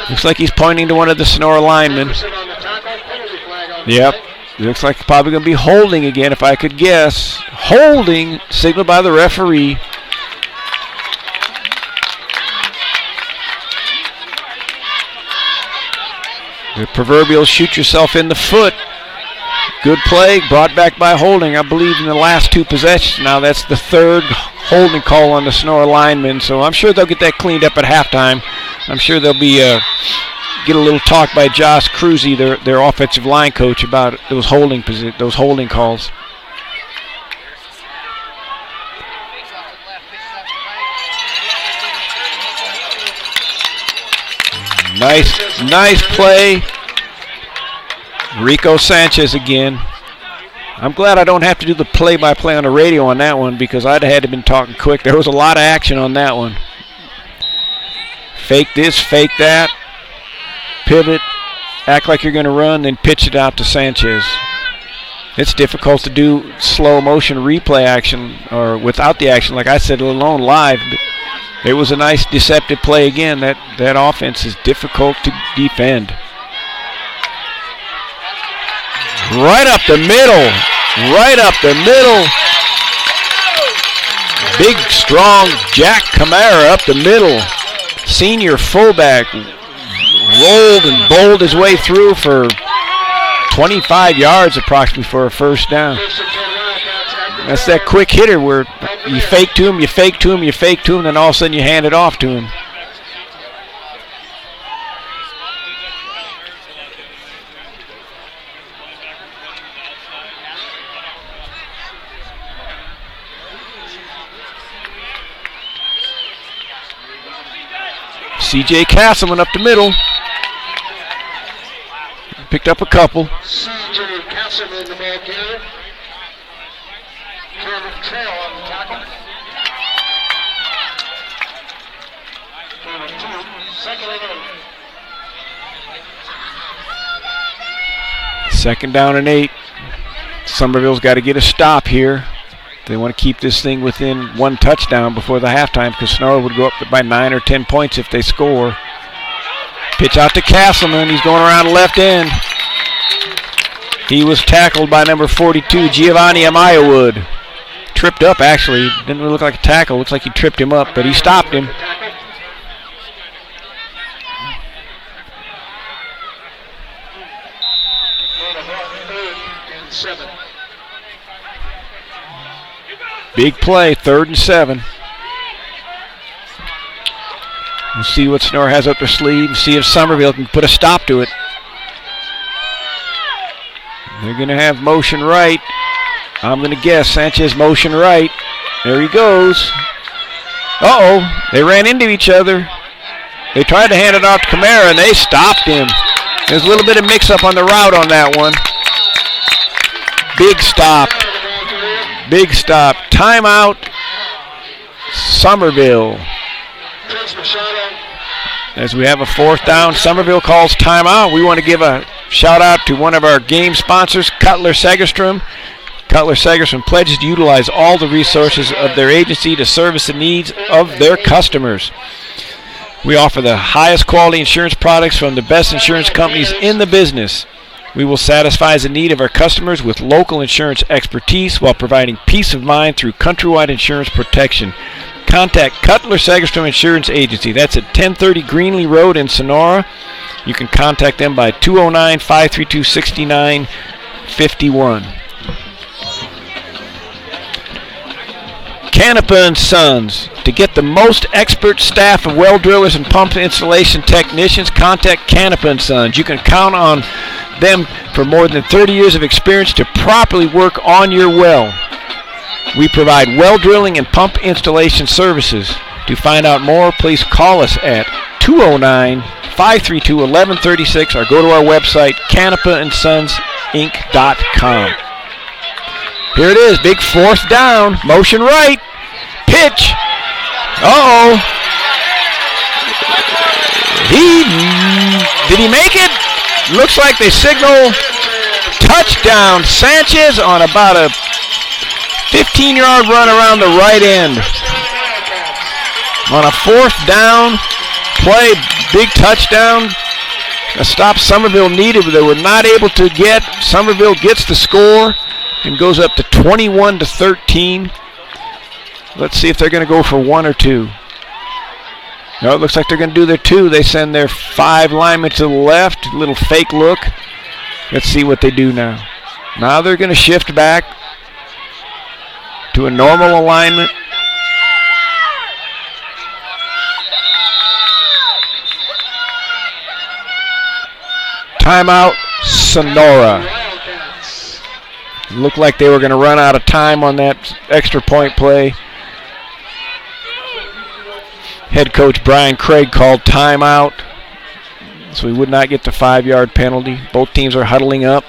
Looks like he's pointing to one of the Sonora linemen. Yep. Looks like probably going to be holding again, if I could guess. Holding, signaled by the referee. The proverbial shoot yourself in the foot. Good play, brought back by holding, I believe, in the last 2 possessions. Now that's the 3rd holding call on the Sonora lineman, so I'm sure they'll get that cleaned up at halftime. I'm sure they'll be get a little talk by Josh Cruzy, their offensive line coach, about those holding calls. Nice play. Rico Sanchez again. I'm glad I don't have to do the play-by-play on the radio on that one, because I'd have had to been talking quick. There was a lot of action on that one. Fake this, fake that. Pivot, act like you're going to run, then pitch it out to Sanchez. It's difficult to do slow motion replay action or without the action, like I said, alone live. But it was a nice deceptive play again. That offense is difficult to defend. Right up the middle. Big, strong Jack Kamara up the middle. Senior fullback rolled and bowled his way through for 25 yards approximately for a first down. That's that quick hitter where you fake to him, then all of a sudden you hand it off to him. C.J. Castleman up the middle. Picked up a couple. C.J. Castleman, the ball carrier. Kevin Trail on the tackle. Second down and 8. Summerville's got to get a stop here. They want to keep this thing within 1 touchdown before the halftime, because Sonora would go up by 9 or 10 points if they score. Pitch out to Castleman. He's going around the left end. He was tackled by number 42, Giovanni Amayawood. Tripped up, actually. Didn't really look like a tackle. Looks like he tripped him up, but he stopped him. Big play, 3rd and 7. We'll see what Sonora has up their sleeve and see if Summerville can put a stop to it. They're going to have motion right. I'm going to guess Sanchez motion right. There he goes. Uh-oh, they ran into each other. They tried to hand it off to Kamara, and they stopped him. There's a little bit of mix-up on the route on that one. Big stop. Timeout, Summerville. As we have a 4th down, Summerville calls timeout. We want to give a shout-out to one of our game sponsors, Cutler Segerstrom. Cutler Segerstrom pledges to utilize all the resources of their agency to service the needs of their customers. We offer the highest quality insurance products from the best insurance companies in the business. We will satisfy the need of our customers with local insurance expertise while providing peace of mind through countrywide insurance protection. Contact Cutler Segerstrom Insurance Agency. That's at 1030 Greenlee Road in Sonora. You can contact them by 209-532-6951. Canepa & Sons. To get the most expert staff of well drillers and pump installation technicians, contact Canepa & Sons. You can count on them for more than 30 years of experience to properly work on your well. We provide well drilling and pump installation services. To find out more, please call us at 209-532-1136 or go to our website, canepaandsonsinc.com. Here it is, big 4th down, motion right, pitch. Uh-oh. Did he make it? Looks like they signal touchdown. Sanchez on about a 15-yard run around the right end. On a 4th down play, big touchdown. A stop Summerville needed, but they were not able to get. Summerville gets the score and goes up to 21-13. Let's see if they're going to go for 1 or 2. No, it looks like they're going to do their 2. They send their 5 linemen to the left. A little fake look. Let's see what they do now. Now they're going to shift back to a normal alignment. Timeout, Sonora. Looked like they were going to run out of time on that extra point play. Head coach Brian Craig called timeout, so we would not get the 5-yard penalty. Both teams are huddling up.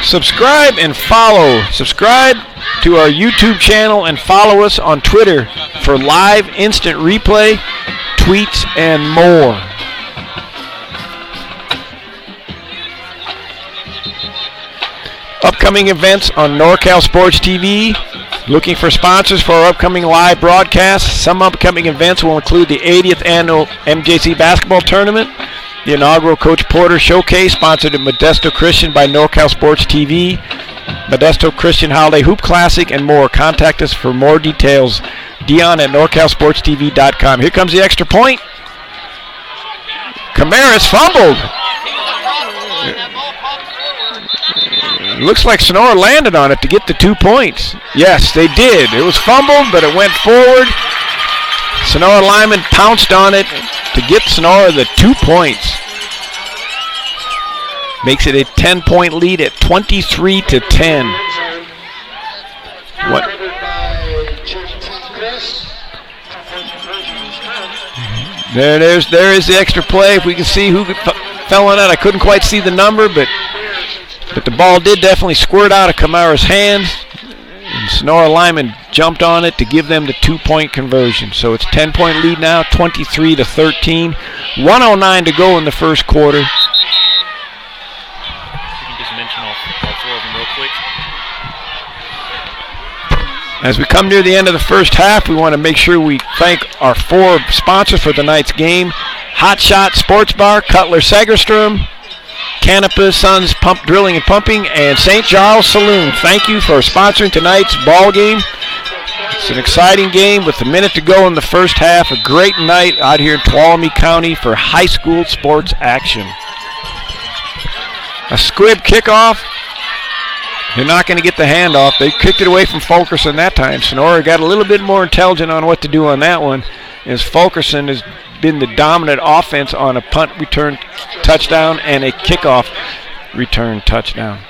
Subscribe and follow. Subscribe to our YouTube channel and follow us on Twitter for live instant replay, tweets, and more. Upcoming events on NorCal Sports TV. Looking for sponsors for our upcoming live broadcasts. Some upcoming events will include the 80th annual MJC basketball tournament, the inaugural Coach Porter Showcase, sponsored at Modesto Christian by NorCal Sports TV, Modesto Christian Holiday Hoop Classic, and more. Contact us for more details. Dion at NorCalSportsTV.com. Here comes the extra point. Camaras fumbled. Looks like Sonora landed on it to get the 2 points. Yes, they did. It was fumbled, but it went forward. Sonora lineman pounced on it to get Sonora the 2 points. Makes it a 10-point lead at 23-10. What? There is the extra play. If we can see who fell on it, I couldn't quite see the number, but the ball did definitely squirt out of Kamara's hands. And Sonora lineman jumped on it to give them the 2-point conversion. So it's 10-point lead now, 23-13. 1:09 to go in the first quarter. You can just mention all 4 of them real quick. As we come near the end of the first half, we want to make sure we thank our 4 sponsors for tonight's game. Hot Shot Sports Bar, Cutler Segerstrom, Canepa Sons Pump Drilling and Pumping, and St. Charles Saloon. Thank you for sponsoring tonight's ball game. It's an exciting game with a minute to go in the first half. A great night out here in Tuolumne County for high school sports action. A squib kickoff. They're not going to get the handoff. They kicked it away from Fulkerson that time. Sonora got a little bit more intelligent on what to do on that one, as Fulkerson has been the dominant offense on a punt return touchdown and a kickoff return touchdown.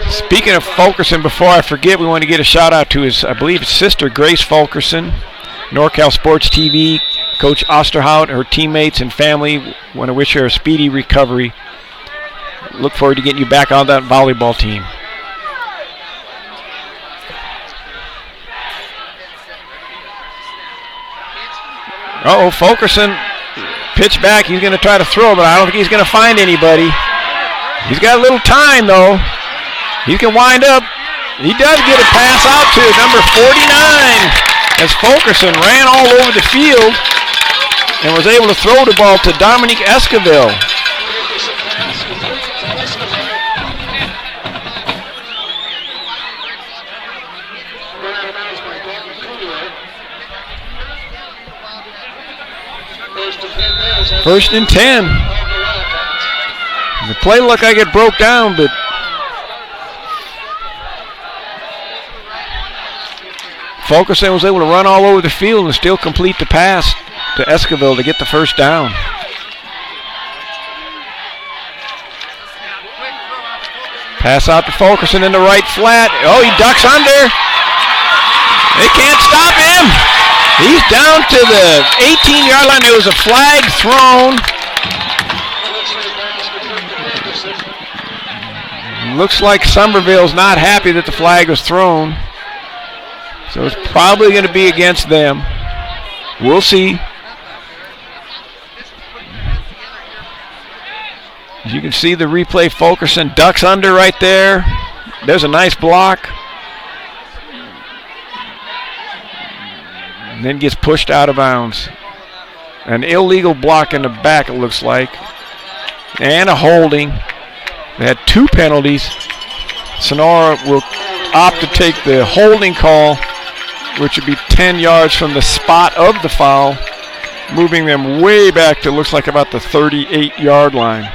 Speaking of Fulkerson, before I forget, we want to get a shout out to his, I believe, his sister, Grace Fulkerson, NorCal Sports TV, Coach Osterhout, her teammates and family. Want to wish her a speedy recovery. Look forward to getting you back on that volleyball team. Uh-oh, Fulkerson pitch back. He's going to try to throw, but I don't think he's going to find anybody. He's got a little time, though. He can wind up. He does get a pass out to number 49 as Fulkerson ran all over the field and was able to throw the ball to Dominique Esquivel. First and 10. The play looked like it broke down, but Fulkerson was able to run all over the field and still complete the pass to Esquivel to get the first down. Pass out to Fulkerson in the right flat. Oh, he ducks under. They can't stop him. He's down to the 18-yard line. There was a flag thrown. Looks like Summerville's not happy that the flag was thrown. So it's probably going to be against them. We'll see. As you can see the replay, Fulkerson ducks under right there. There's a nice block. And then gets pushed out of bounds. An illegal block in the back, it looks like. And a holding. They had 2 penalties. Sonora will opt to take the holding call, which would be 10 yards from the spot of the foul, moving them way back to looks like about the 38-yard line.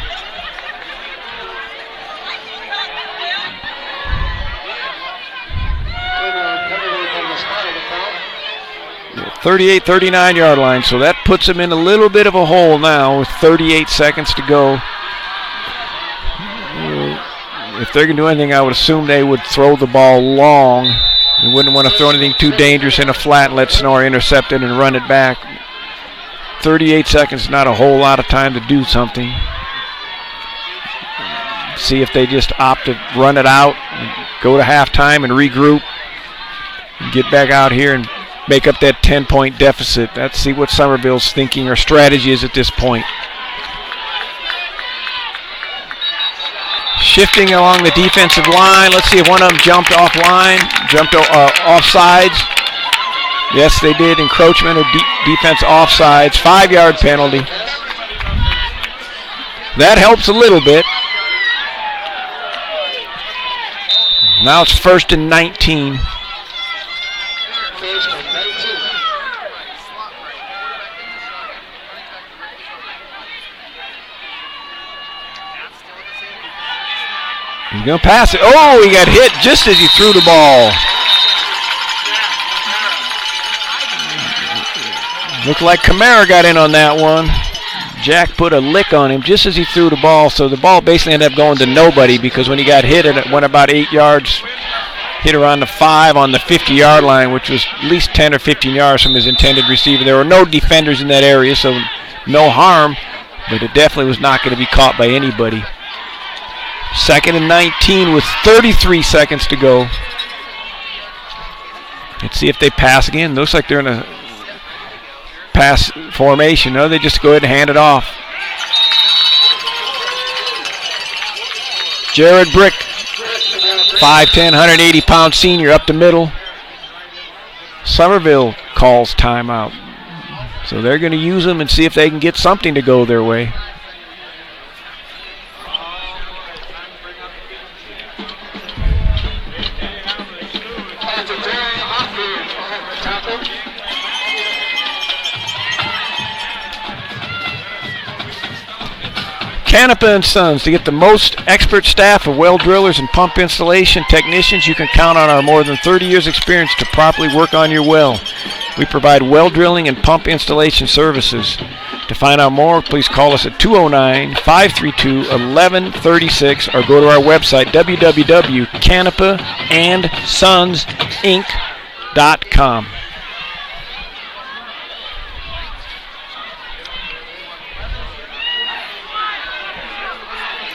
38, 39-yard line, so that puts them in a little bit of a hole now with 38 seconds to go. If they're going to do anything, I would assume they would throw the ball long. They wouldn't want to throw anything too dangerous in a flat and let Sonora intercept it and run it back. 38 seconds is not a whole lot of time to do something. See if they just opt to run it out, and go to halftime and regroup, and get back out here and make up that 10-point deficit. Let's see what Summerville's thinking or strategy is at this point. Shifting along the defensive line. Let's see if one of them jumped offsides. Yes, they did. Encroachment of defense offsides. 5-yard penalty. That helps a little bit. Now it's 1st and 19. He's going to pass it. Oh, he got hit just as he threw the ball. Looked like Kamara got in on that one. Jack put a lick on him just as he threw the ball, so the ball basically ended up going to nobody because when he got hit, it went about 8 yards, hit around the 5 on the 50-yard line, which was at least 10 or 15 yards from his intended receiver. There were no defenders in that area, so no harm, but it definitely was not going to be caught by anybody. 2nd and 19 with 33 seconds to go. Let's see if they pass again. Looks like they're in a pass formation. No, they just go ahead and hand it off. Jared Brick, 5'10", 180-pound senior up the middle. Summerville calls timeout. So they're going to use them and see if they can get something to go their way. Canapa & Sons, to get the most expert staff of well drillers and pump installation technicians, you can count on our more than 30 years experience to properly work on your well. We provide well drilling and pump installation services. To find out more, please call us at 209-532-1136 or go to our website, www.canapaandsonsinc.com.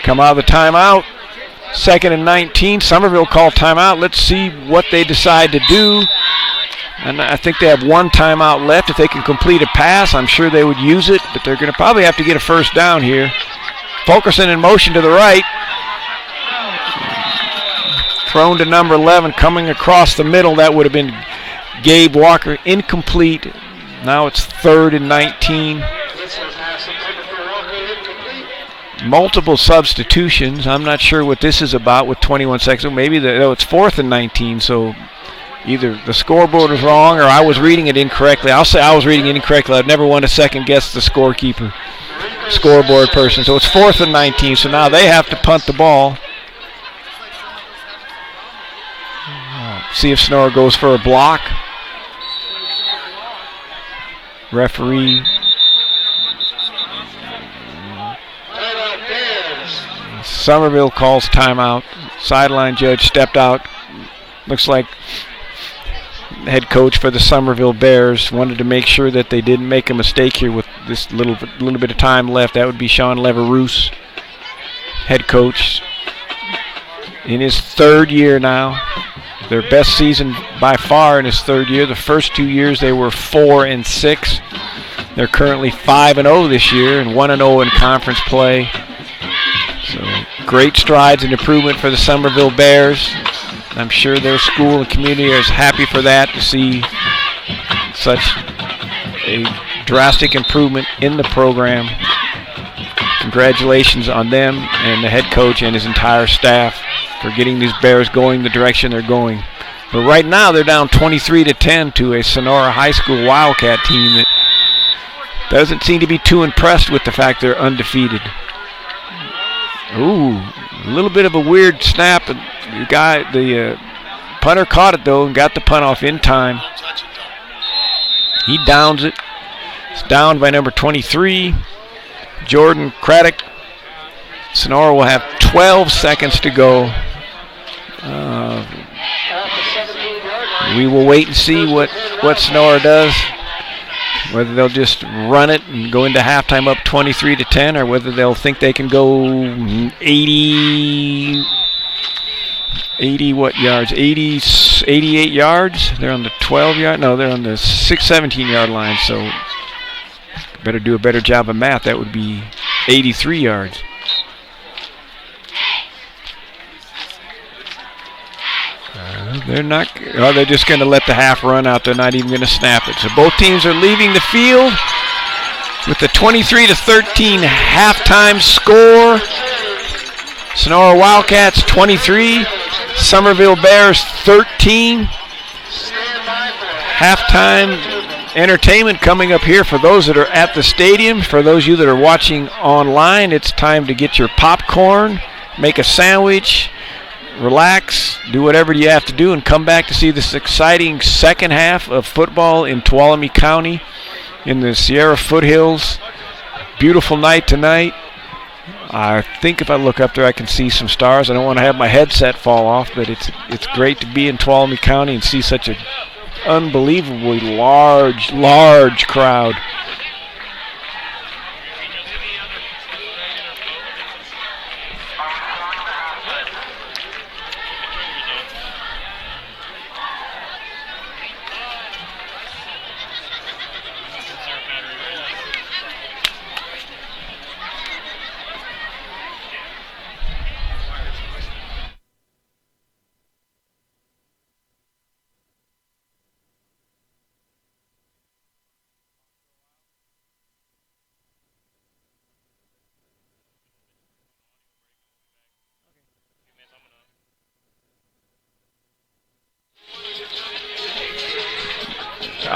Come out of the timeout. 2nd and 19. Summerville called timeout. Let's see what they decide to do. And I think they have 1 timeout left. If they can complete a pass, I'm sure they would use it, but they're going to probably have to get a first down here. Fulkerson in motion to the right. Thrown to number 11, coming across the middle. That would have been Gabe Walker. Incomplete. Now it's 3rd and 19. Multiple substitutions. I'm not sure what this is about with 21 seconds. Maybe it's 4th and 19, so either the scoreboard is wrong or I was reading it incorrectly. I'll say I was reading it incorrectly. I've never want to second guess the scorekeeper. scoreboard person. So it's 4th and 19. So now they have to punt the ball. See if Sonora goes for a block. Referee. Summerville calls timeout. Sideline judge stepped out. Looks like head coach for the Summerville Bears wanted to make sure that they didn't make a mistake here with this little bit of time left. That would be Sean Leveroux, head coach, in his 3rd year now. Their best season by far in his 3rd year. The first 2 years they were 4-6. They're currently 5-0 this year and 1-0 in conference play. So great strides and improvement for the Summerville Bears. I'm sure their school and community is happy for that, to see such a drastic improvement in the program. Congratulations on them and the head coach and his entire staff for getting these Bears going the direction they're going. But right now they're down 23-10 to a Sonora High School Wildcat team that doesn't seem to be too impressed with the fact they're undefeated. Ooh, a little bit of a weird snap. The punter caught it though and got the punt off in time. He downs it. It's downed by number 23, Jordan Craddock. Sonora will have 12 seconds to go. We will wait and see what Sonora does. Whether they'll just run it and go into halftime up 23-10, or whether they'll think they can go 88 yards? 88 yards? They're on the 12-yard? No, they're on the 17-yard line, so better do a better job of math. That would be 83 yards. They're not. Oh, they're just going to let the half run out. They're not even going to snap it. So both teams are leaving the field with the 23-13 halftime score. Sonora Wildcats 23, Summerville Bears 13. Halftime entertainment coming up here for those that are at the stadium. For those of you that are watching online, it's time to get your popcorn, make a sandwich, relax, do whatever you have to do, and come back to see this exciting second half of football in Tuolumne County in the Sierra Foothills. Beautiful night tonight. I think if I look up there I can see some stars. I don't want to have my headset fall off, but it's great to be in Tuolumne County and see such an unbelievably large crowd.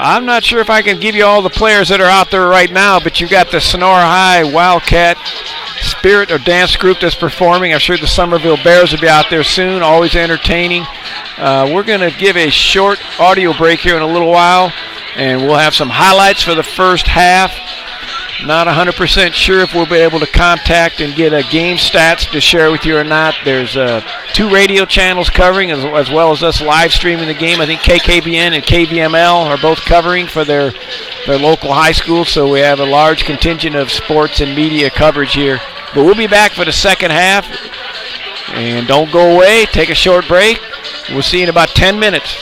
I'm not sure if I can give you all the players that are out there right now, but you've got the Sonora High Wildcat Spirit or dance group that's performing. I'm sure the Summerville Bears will be out there soon, always entertaining. We're going to give a short audio break here in a little while, and we'll have some highlights for the first half. Not 100% sure if we'll be able to contact and get game stats to share with you or not. There's 2 radio channels covering as well as us live streaming the game. I think KKBN and KVML are both covering for their local high school, so we have a large contingent of sports and media coverage here. But we'll be back for the second half. And don't go away. Take a short break. We'll see you in about 10 minutes.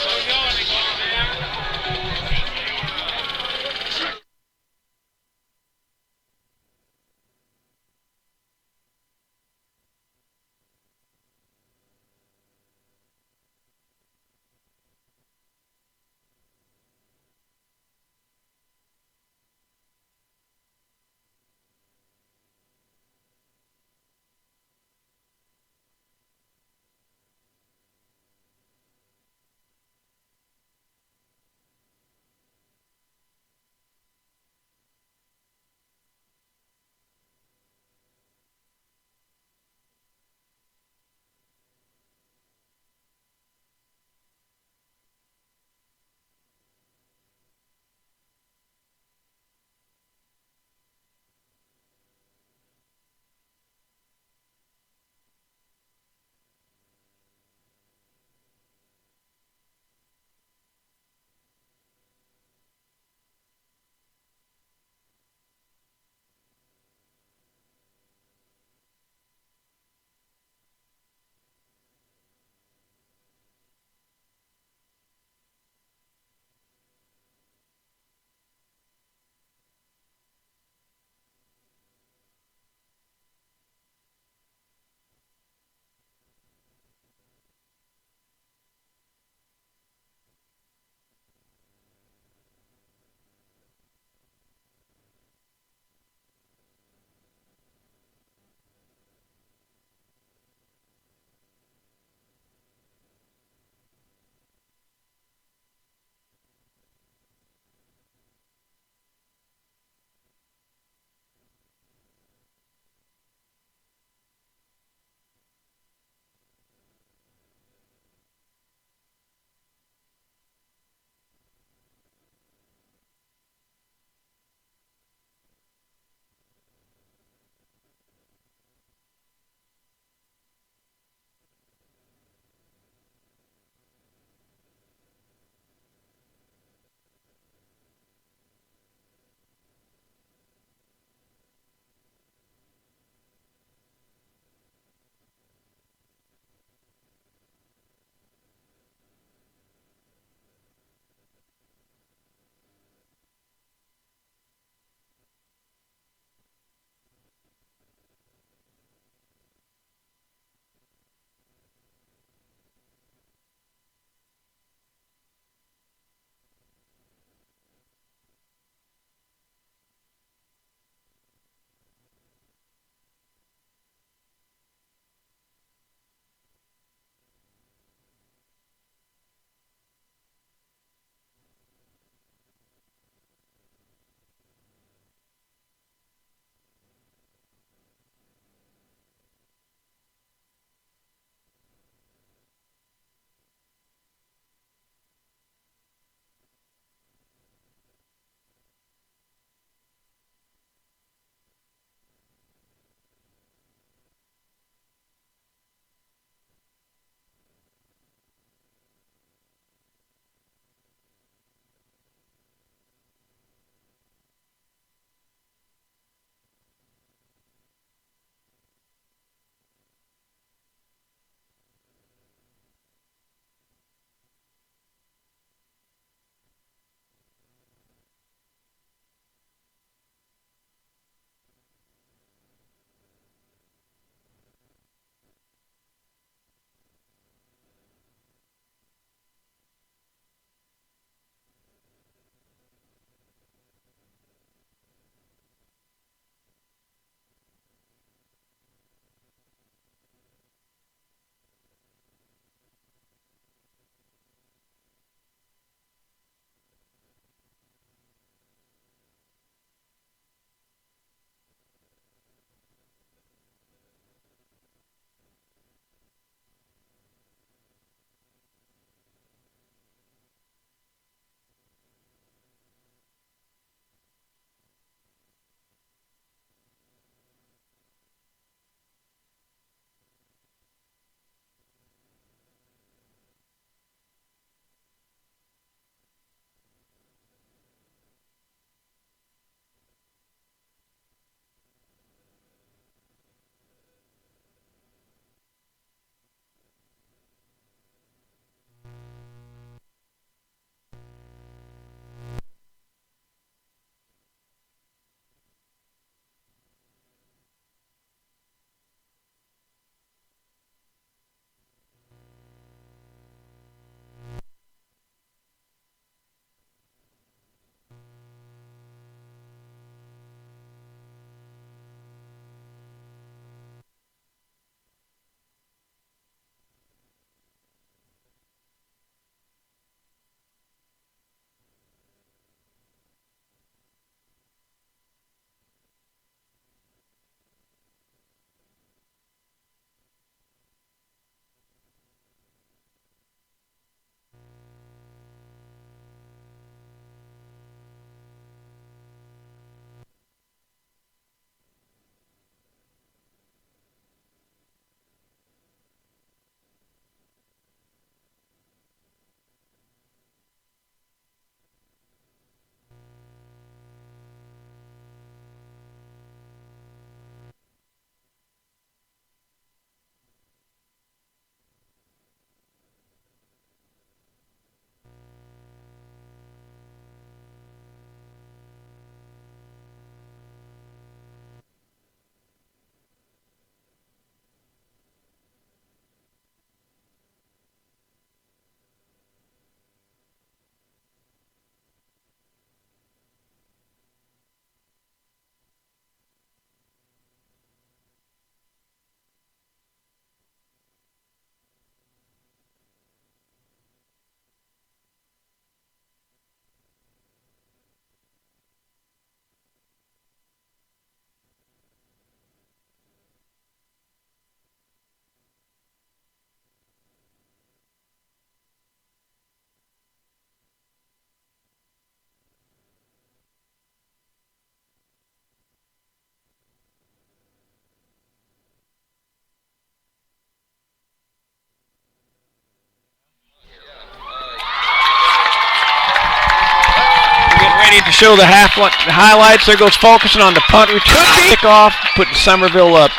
ready to show the highlights. There goes Fulkerson on the punt return. Kickoff, putting Summerville up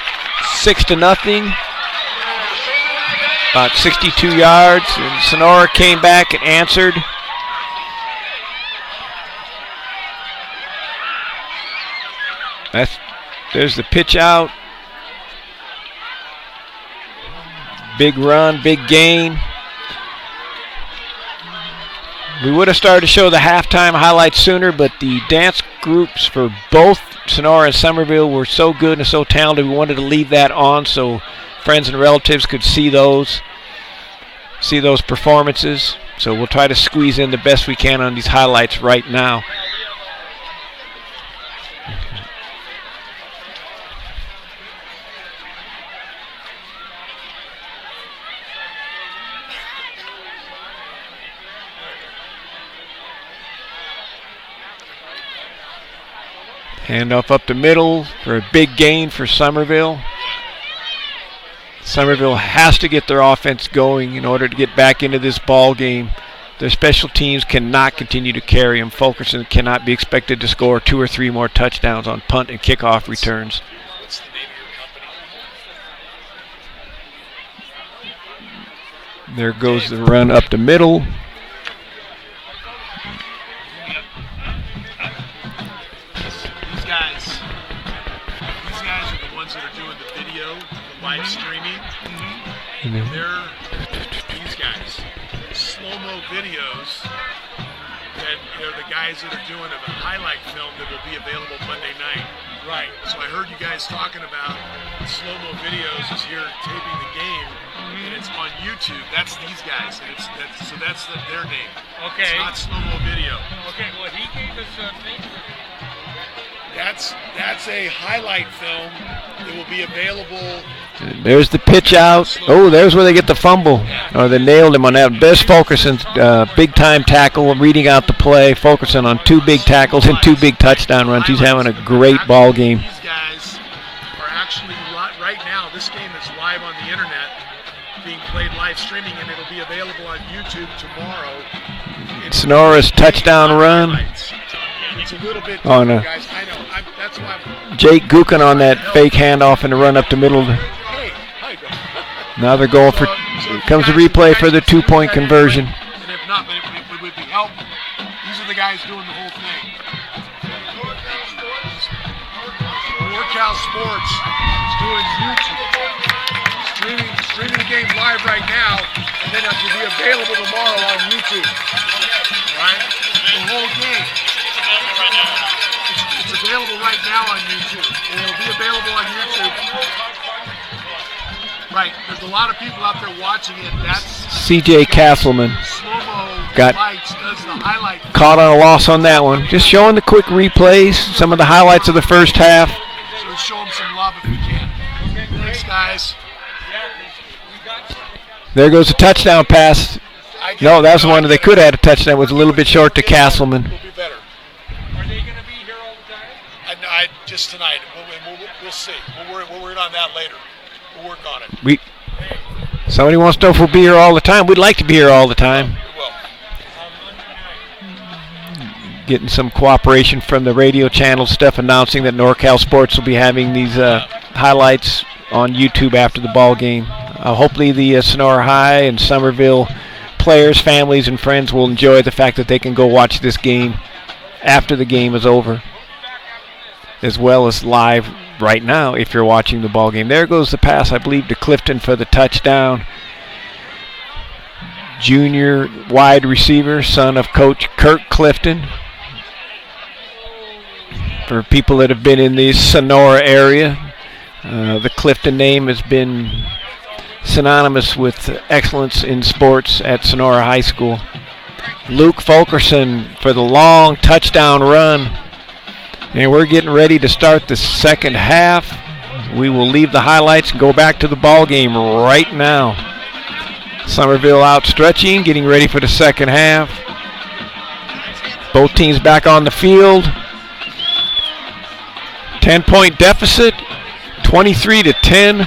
6-0. About 62 yards. And Sonora came back and answered. There's the pitch out. Big run, big gain. We would have started to show the halftime highlights sooner, but the dance groups for both Sonora and Summerville were so good and so talented, we wanted to leave that on so friends and relatives could see those performances. So we'll try to squeeze in the best we can on these highlights right now. Handoff up the middle for a big gain for Summerville. Summerville has to get their offense going in order to get back into this ball game. Their special teams cannot continue to carry them. Fulkerson cannot be expected to score 2 or 3 more touchdowns on punt and kickoff returns. What's the name of your company? There goes the run up the middle. These guys are the ones that are doing the video, the live streaming. They're these guys. Slow-mo videos. And they're the guys that are doing a highlight film that will be available Monday night. Right. So I heard you guys talking about slow-mo videos is here taping the game, and it's on YouTube. That's these guys, and that's their name. Okay. It's not slow-mo video. Okay, well, he gave us a thing. That's a highlight film that will be available. There's the pitch out. Oh, there's where they get the fumble. Or they nailed him on that. There's Fulkerson's big-time tackle, reading out the play. Fulkerson on 2 big tackles and 2 big touchdown runs. He's having a great ball game. These guys are actually, right now, this game is live on the internet, being played live streaming, and it'll be available on YouTube tomorrow. Sonora's touchdown run. It's a little bit Oh, no. guys. I know. That's why Jake Gookin on that fake handoff and the run up the middle. Hey, hi, Bill. Now they're going for, here comes the replay for the 2-point conversion. And if not, it would be helpful. These are the guys doing the whole thing. NorCal Sports is doing YouTube. Streaming the game live right now, and then it will be available tomorrow on YouTube. Right? The whole game. It's available right now on YouTube. And it'll be available on YouTube. Right. There's a lot of people out there watching it. That's C.J. Castleman slow-mo got lights, does the highlight. caught on a loss on that one. Just showing the quick replays, some of the highlights of the first half. So show them some love if we can. Thanks, guys. There goes a touchdown pass. No, that was the one that they could have had a touchdown. It was a little bit short to Castleman. We'll be better. Are they going to be here all the time? Just tonight. We'll see. We'll work on that later. We'll work on it. Somebody wants to know if we'll be here all the time. We'd like to be here all the time. We will. Getting some cooperation from the radio channel stuff, announcing that NorCal Sports will be having these highlights on YouTube after the ball game. Hopefully the Sonora High and Summerville players, families, and friends will enjoy the fact that they can go watch this game after the game is over, as well as live right now if you're watching the ball game. There goes the pass, I believe, to Clifton for the touchdown. Junior wide receiver, son of Coach Kirk Clifton. For people that have been in the Sonora area, the Clifton name has been synonymous with excellence in sports at Sonora High School. Luke Fulkerson for the long touchdown run. And we're getting ready to start the second half. We will leave the highlights and go back to the ball game right now. Summerville out stretching, getting ready for the second half. Both teams back on the field. 10-point deficit, 23-10.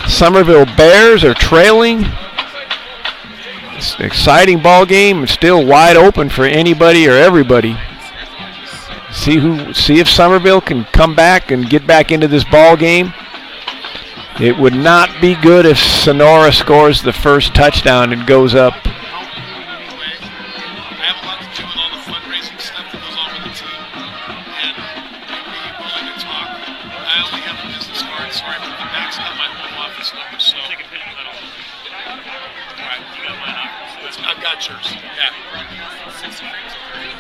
Summerville Bears are trailing. It's an exciting ball game and still wide open for anybody or everybody. See if Summerville can come back and get back into this ball game. It would not be good if Sonora scores the first touchdown and goes up. I have a lot to do with all the fundraising stuff that goes on with the team, and be willing to talk. I only have a business card. Sorry, but the back's got my home office number. So Take a picture of that all. all right, You got mine off. I've got yours. Yeah. 60 frames or 30?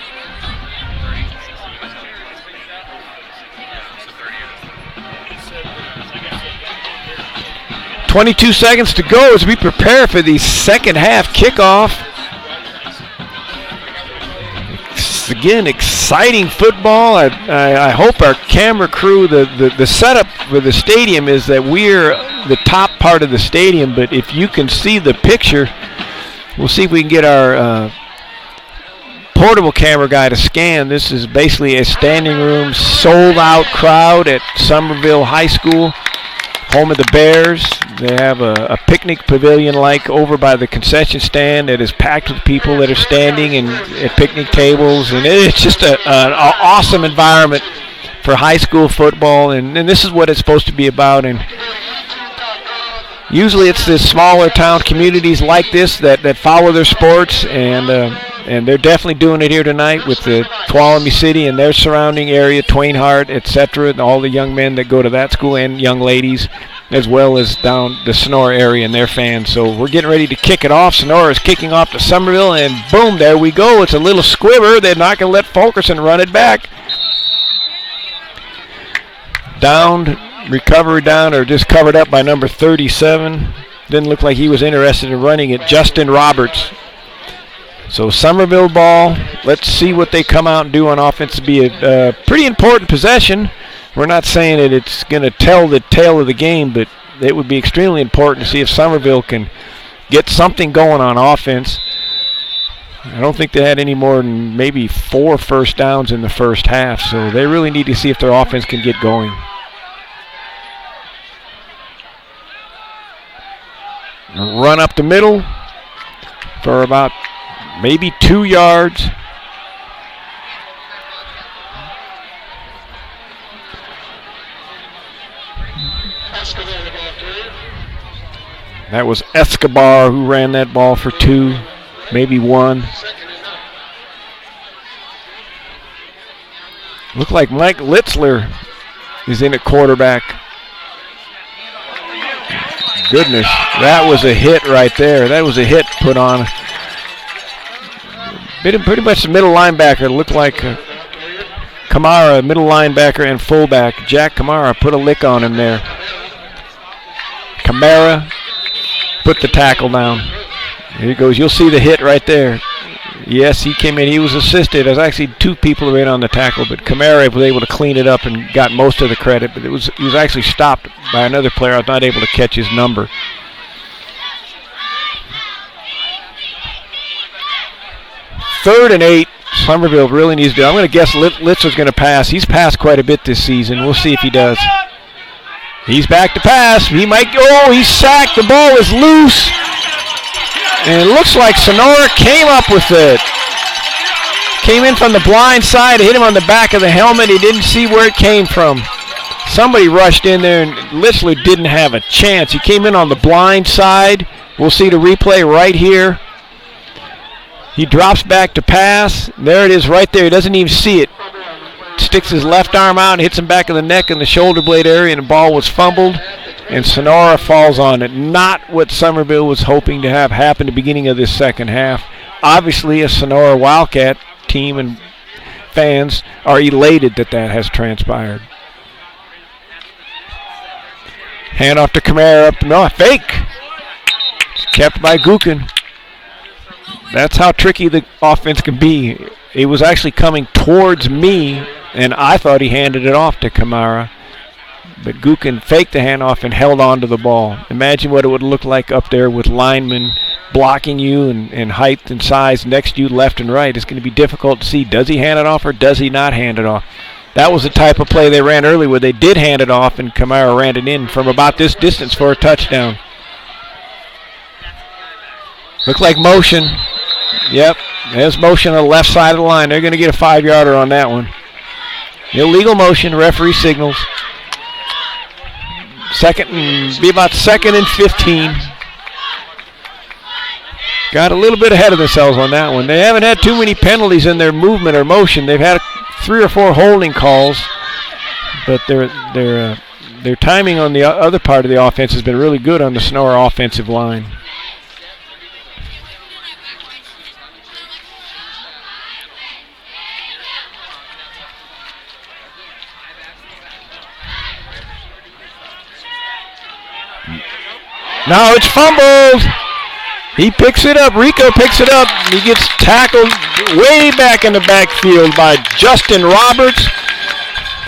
22 seconds to go as we prepare for the second half kickoff. It's, again, exciting football. I hope our camera crew, the setup for the stadium is that we're the top part of the stadium, but if you can see the picture, we'll see if we can get our portable camera guy to scan. This is basically a standing room, sold-out crowd at Summerville High School, home of the Bears. They have a picnic pavilion-like over by the concession stand that is packed with people that are standing and at picnic tables, and it's just an awesome environment for high school football, and this is what it's supposed to be about. And usually it's the smaller town communities like this that follow their sports, and they're definitely doing it here tonight with the Tuolumne City and their surrounding area, Twain Harte, etc., and all the young men that go to that school and young ladies, as well as down the Sonora area and their fans. So we're getting ready to kick it off. Sonora is kicking off to Summerville, and boom, there we go. It's a little squibber. They're not going to let Fulkerson run it back. Downed, recovery down, or just covered up by number 37. Didn't look like he was interested in running it. Justin Roberts. So Summerville ball. Let's see what they come out and do on offense. It'll be a pretty important possession. We're not saying that it's going to tell the tale of the game, but it would be extremely important to see if Summerville can get something going on offense. I don't think they had any more than maybe 4 first downs in the first half, so they really need to see if their offense can get going. Run up the middle for about maybe 2 yards. That was Escobar who ran that ball for 2, maybe 1. Looked like Mike Litzler is in at quarterback. Goodness, that was a hit right there. That was a hit put on. Pretty much the middle linebacker. It looked like Kamara, middle linebacker and fullback. Jack Kamara put a lick on him there. Kamara put the tackle down. Here he goes. You'll see the hit right there. Yes, he came in. He was assisted. There's actually 2 people who were in on the tackle, but Kamara was able to clean it up and got most of the credit. But he was actually stopped by another player. I was not able to catch his number. Third and 8. Summerville really needs to do. I'm going to guess Litzler's going to pass. He's passed quite a bit this season. We'll see if he does. He's back to pass. He might go. Oh, he's sacked. The ball is loose. And it looks like Sonora came up with it. Came in from the blind side, hit him on the back of the helmet. He didn't see where it came from. Somebody rushed in there, and Litzler didn't have a chance. He came in on the blind side. We'll see the replay right here. He drops back to pass. There it is right there. He doesn't even see it. Sticks his left arm out and hits him back in the neck and the shoulder blade area, and the ball was fumbled, and Sonora falls on it. Not what Summerville was hoping to have happen at the beginning of this second half. Obviously, a Sonora Wildcat team and fans are elated that has transpired. Hand off to Kamara up. No, fake. It's kept by Gukin. That's how tricky the offense can be. It was actually coming towards me, and I thought he handed it off to Kamara. But Gukin faked the handoff and held on to the ball. Imagine what it would look like up there with linemen blocking you and height and size next to you left and right. It's going to be difficult to see. Does he hand it off or does he not hand it off? That was the type of play they ran early where they did hand it off, and Kamara ran it in from about this distance for a touchdown. Looked like motion. Yep, there's motion on the left side of the line. They're going to get a 5-yarder on that one. Illegal motion, referee signals. Be about 2nd and 15. Got a little bit ahead of themselves on that one. They haven't had too many penalties in their movement or motion. They've had 3 or 4 holding calls, but their timing on the other part of the offense has been really good on the Sonora offensive line. Now it's fumbled. He picks it up. Rico picks it up. He gets tackled way back in the backfield by Justin Roberts.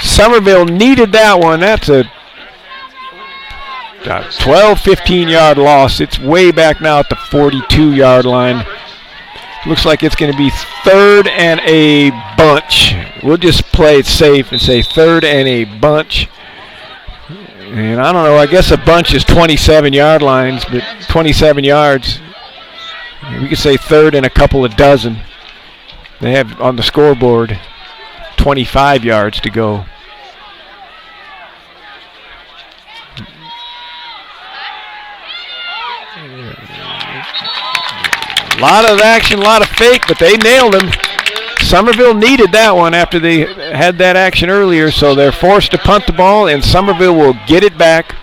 Summerville needed that one. That's a 12, 15-yard loss. It's way back now at the 42-yard line. Looks like it's going to be 3rd and a bunch. We'll just play it safe and say 3rd and a bunch. And I don't know, I guess a bunch is 27-yard lines, but 27 yards. We could say 3rd and a couple of dozen. They have on the scoreboard 25 yards to go. A lot of action, a lot of fake, but they nailed him. Summerville needed that one after they had that action earlier, so they're forced to punt the ball, and Summerville will get it back.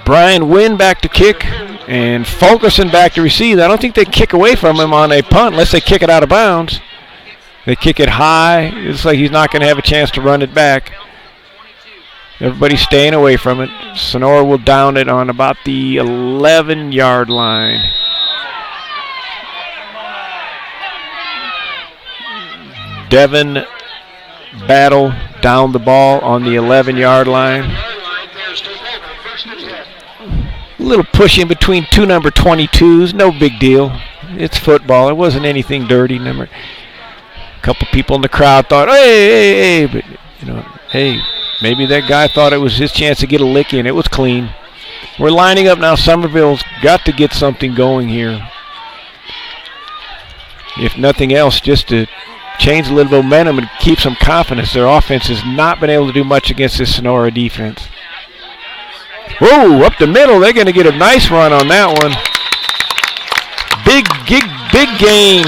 Brian Wynn back to kick, and Fulkerson back to receive. I don't think they kick away from him on a punt unless they kick it out of bounds. They kick it high. It's like he's not going to have a chance to run it back. Everybody's staying away from it. Sonora will down it on about the 11-yard line. Devin Battle down the ball on the 11-yard line. A little push in between 2 number 22s. No big deal. It's football. It wasn't anything dirty. A couple people in the crowd thought, hey, but, hey. Maybe that guy thought it was his chance to get a lick in. It was clean. We're lining up now. Summerville's got to get something going here. If nothing else, just to change a little momentum and keep some confidence. Their offense has not been able to do much against this Sonora defense. Whoa, up the middle. They're going to get a nice run on that one. Big gain.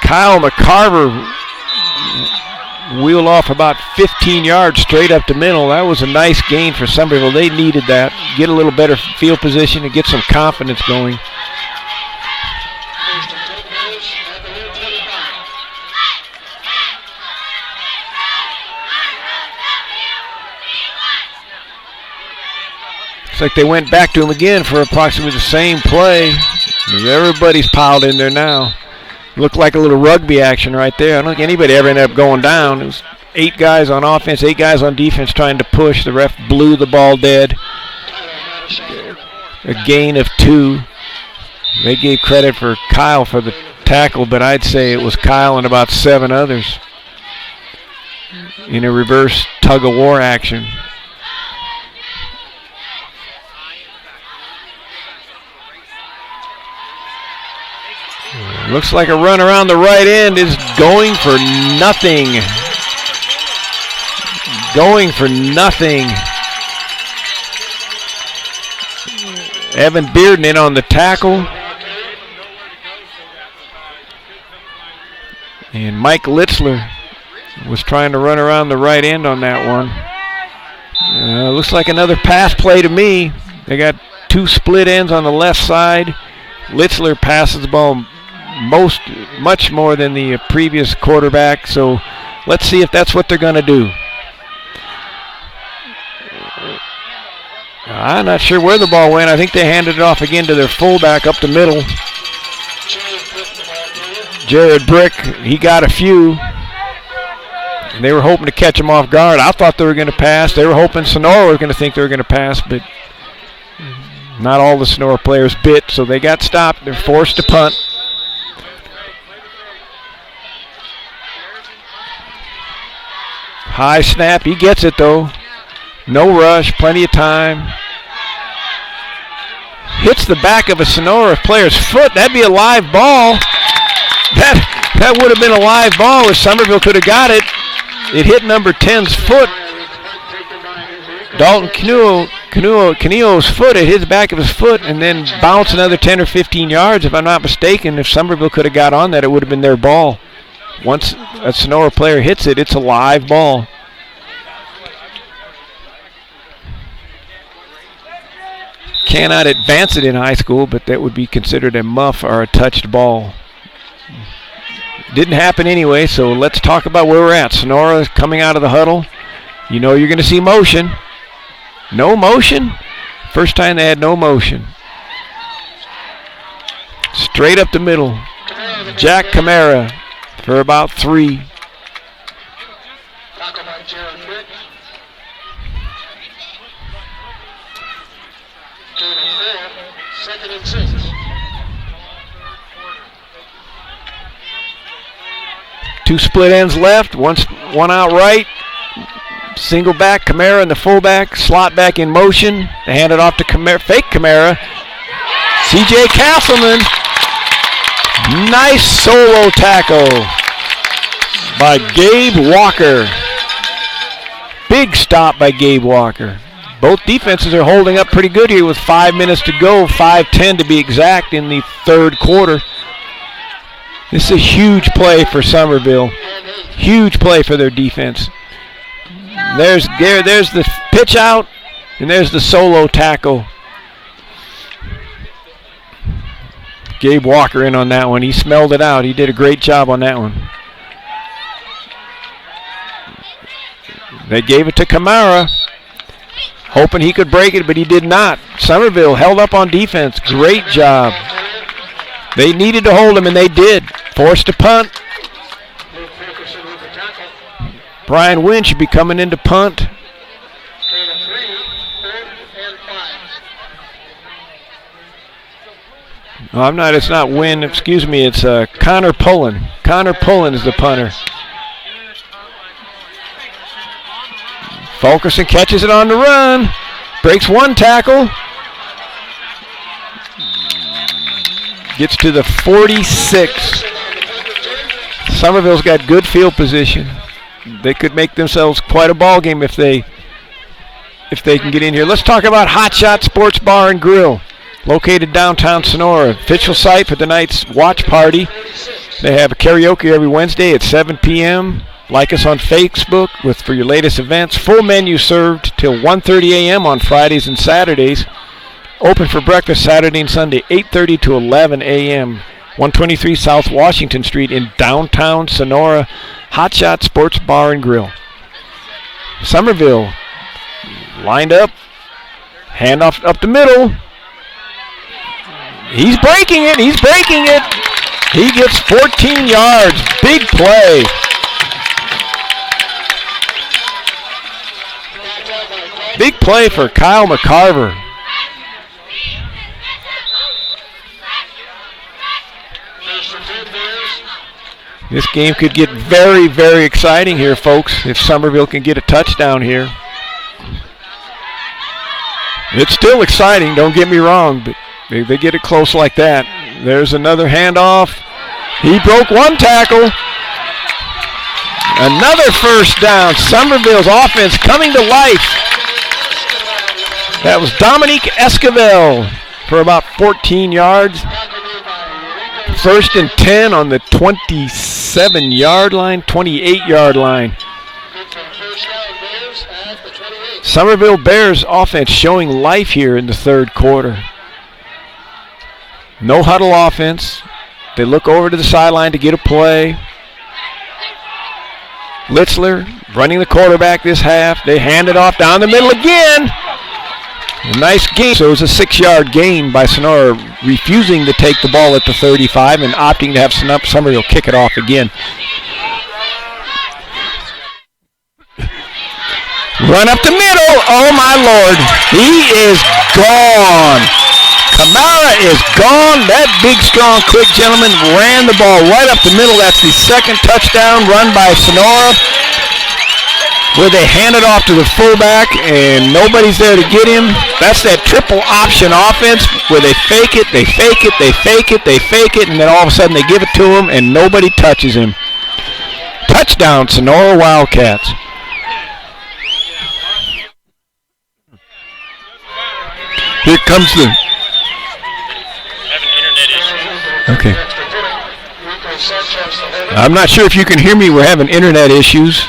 Kyle McCarver wheeled off about 15 yards straight up the middle. That was a nice gain for Summerville. They needed that. Get a little better field position and get some confidence going. Looks like they went back to him again for approximately the same play. Everybody's piled in there now. Looked like a little rugby action right there. I don't think anybody ever ended up going down. It was 8 guys on offense, 8 guys on defense trying to push. The ref blew the ball dead. A gain of 2. They gave credit for Kyle for the tackle, but I'd say it was Kyle and about 7 others in a reverse tug-of-war action. Looks like a run around the right end is going for nothing. Going for nothing. Evan Bearden in on the tackle. And Mike Litzler was trying to run around the right end on that one. Looks like another pass play to me. They got 2 split ends on the left side. Litzler passes the ball much more than the previous quarterback, so let's see if that's what they're going to do. I'm not sure where the ball went. I think they handed it off again to their fullback up the middle. Jared Brick, he got a few. They were hoping to catch him off guard. I thought they were going to pass. They were hoping Sonora was going to think they were going to pass, but not all the Sonora players bit, so they got stopped. They're forced to punt. High snap, he gets it though. No rush, plenty of time. hits the back of a Sonora player's foot. That'd be a live ball. That would have been a live ball if Summerville could have got it. It hit number 10's foot. Dalton Canio's foot. It hit the back of his foot and then bounced another 10 or 15 yards. If I'm not mistaken, if Summerville could have got on that, it would have been their ball. Once a Sonora player hits it, it's a live ball. Cannot advance it in high school, but that would be considered a muff or a touched ball. Didn't happen anyway, so let's talk about where we're at. Sonora is coming out of the huddle. You know you're going to see motion. No motion? First time they had no motion. Straight up the middle. Jack Camara for about 3. Second and 6. Two split ends left, one out right. Single back, Camara and the fullback, slot back in motion. They hand it off to Camara, fake Camara. C.J. Castleman. Nice solo tackle by Gabe Walker. Big stop by Gabe Walker. Both defenses are holding up pretty good here with 5 minutes to go, 5:10 to be exact in the third quarter. This is a huge play for Summerville. Huge play for their defense. There's the pitch out, and there's the solo tackle. Gabe Walker in on that one. He smelled it out. He did a great job on that one. They gave it to Camara, hoping he could break it, but he did not. Summerville held up on defense. Great job. They needed to hold him, and they did. Forced to punt. Brian Wynn should be coming in to punt. No, I'm not. It's not Wynn. Excuse me. It's Connor Pullen. Connor Pullen is the punter. Fulkerson catches it on the run. Breaks one tackle. Gets to the 46. Summerville's got good field position. They could make themselves quite a ball game if they can get in here. Let's talk about Hot Shot Sports Bar and Grill, located downtown Sonora. Official site for tonight's watch party. They have a karaoke every Wednesday at 7 p.m. Like us on Facebook for your latest events. Full menu served till 1:30 a.m. on Fridays and Saturdays. Open for breakfast Saturday and Sunday, 8:30 to 11 a.m. 123 South Washington Street in downtown Sonora. Hot Shot Sports Bar and Grill. Summerville lined up. Handoff up the middle. He's breaking it. He's breaking it. He gets 14 yards. Big play. Big play for Kyle McCarver. This game could get very, very exciting here, folks, if Summerville can get a touchdown here. It's still exciting, don't get me wrong, but they get it close like that. There's another handoff. He broke one tackle. Another first down. Summerville's offense coming to life. That was Dominique Esquivel for about 14 yards. First and 10 on the 27-yard line, 28-yard line. Summerville Bears offense showing life here in the third quarter. No huddle offense. They look over to the sideline to get a play. Litzler running the quarterback this half. They hand it off down the middle again. A nice gain. So it was a 6-yard gain by Sonora, refusing to take the ball at the 35 and opting to have Summerville kick it off again. Run up the middle. Oh, my Lord. He is gone. Camara is gone. That big, strong, quick gentleman ran the ball right up the middle. That's the second touchdown run by Sonora. where they hand it off to the fullback and nobody's there to get him. That's that triple option offense where they fake it, they fake it, they fake it, they fake it, and then all of a sudden they give it to him and nobody touches him. Touchdown, Sonora Wildcats. Here comes the... Having internet issues. Okay. I'm not sure if you can hear me. We're having internet issues.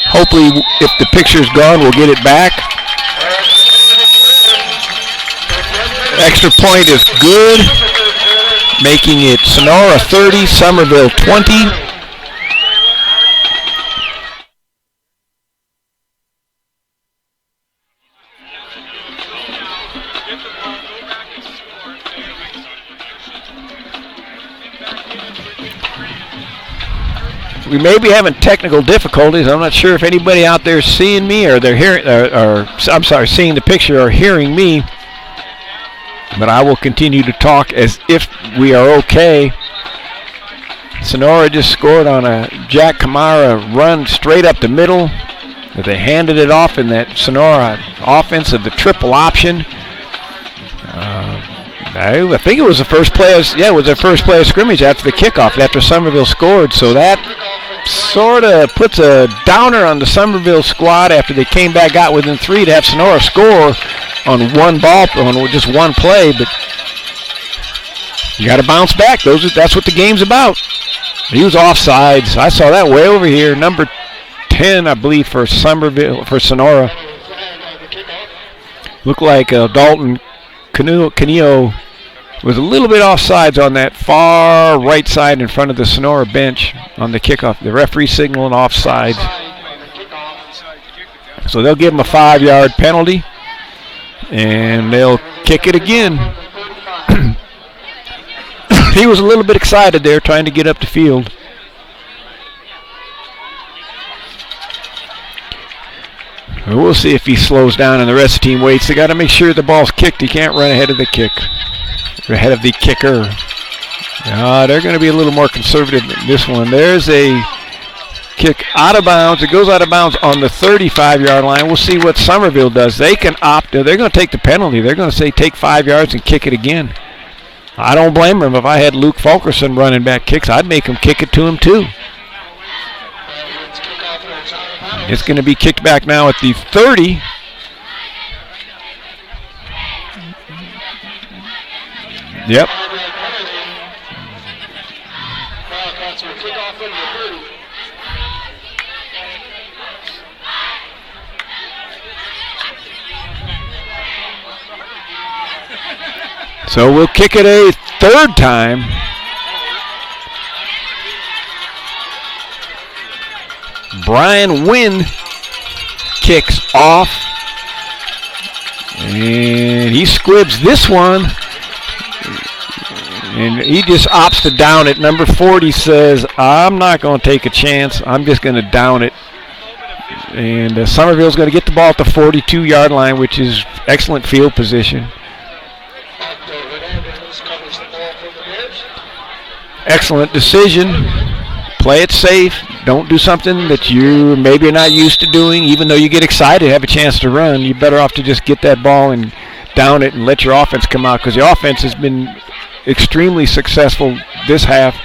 Hopefully, if the picture's gone, we'll get it back. Extra point is good, making it Sonora 30, Summerville 20. We may be having technical difficulties. I'm not sure if anybody out there is seeing me or they're hearing, I'm sorry, seeing the picture or hearing me. But I will continue to talk as if we are okay. Sonora just scored on a Jack Kamara run straight up the middle. They handed it off in that Sonora offense of the triple option. I think it was the first play. It was their first play of scrimmage after the kickoff, after Summerville scored. So that sort of puts a downer on the Summerville squad after they came back, got within 3 to have Sonora score on one ball, on just one play. But you got to bounce back. That's what the game's about. He was offsides. I saw that way over here. Number 10, I believe, for Sonora. Looked like Dalton Canio was a little bit offsides on that far right side in front of the Sonora bench on the kickoff. The referee signaling offsides. So they'll give him a 5-yard penalty, and they'll kick it again. He was a little bit excited there trying to get up the field. We'll see if he slows down and the rest of the team waits. They got to make sure the ball's kicked. He can't run ahead of the kick. Ahead of the kicker. They're going to be a little more conservative in this one. There's a kick out of bounds. It goes out of bounds on the 35-yard line. We'll see what Summerville does. They can opt. They're going to take the penalty. They're going to say take 5 yards and kick it again. I don't blame them. If I had Luke Fulkerson running back kicks, I'd make him kick it to him too. It's going to be kicked back now at the 30. Yep. So we'll kick it a third time. Brian Wynn kicks off. And he squibs this one. And he just opts to down it. Number 40 says, I'm not going to take a chance. I'm just going to down it. And Summerville's going to get the ball at the 42-yard line, which is excellent field position. Excellent decision. Play it safe. Don't do something that you maybe not used to doing. Even though you get excited, have a chance to run, you're better off to just get that ball and down it and let your offense come out, because the offense has been extremely successful this half.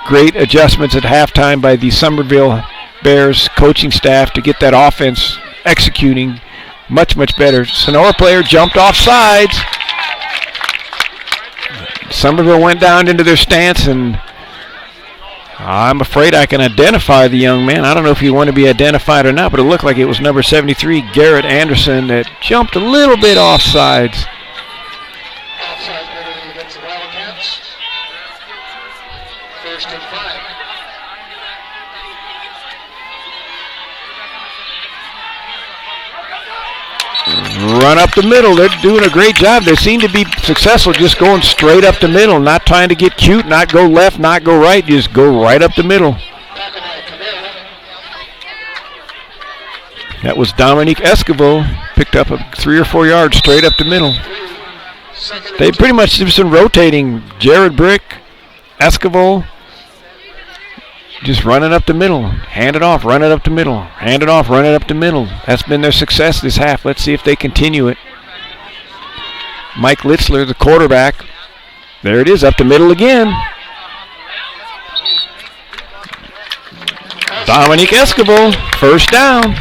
Great adjustments at halftime by the Summerville Bears coaching staff to get that offense executing much, much better. Sonora player jumped off sides. Summerville went down into their stance, and I'm afraid I can identify the young man. I don't know if you want to be identified or not, but it looked like it was number 73, Garrett Anderson, that jumped a little bit off sides. Offside penalty against the Wildcats. 1st and 5. Run up the middle. They're doing a great job. They seem to be successful just going straight up the middle, not trying to get cute, not go left, not go right, just go right up the middle. That was Dominique Escobar. Picked up 3 or 4 yards straight up the middle. They pretty much just been rotating Jared Brick, Escobar, just run it up the middle. Hand it off, run it up the middle. Hand it off, run it up the middle. That's been their success this half. Let's see if they continue it. Mike Litzler, the quarterback. There it is, up the middle again. Dominique Escobar, first down.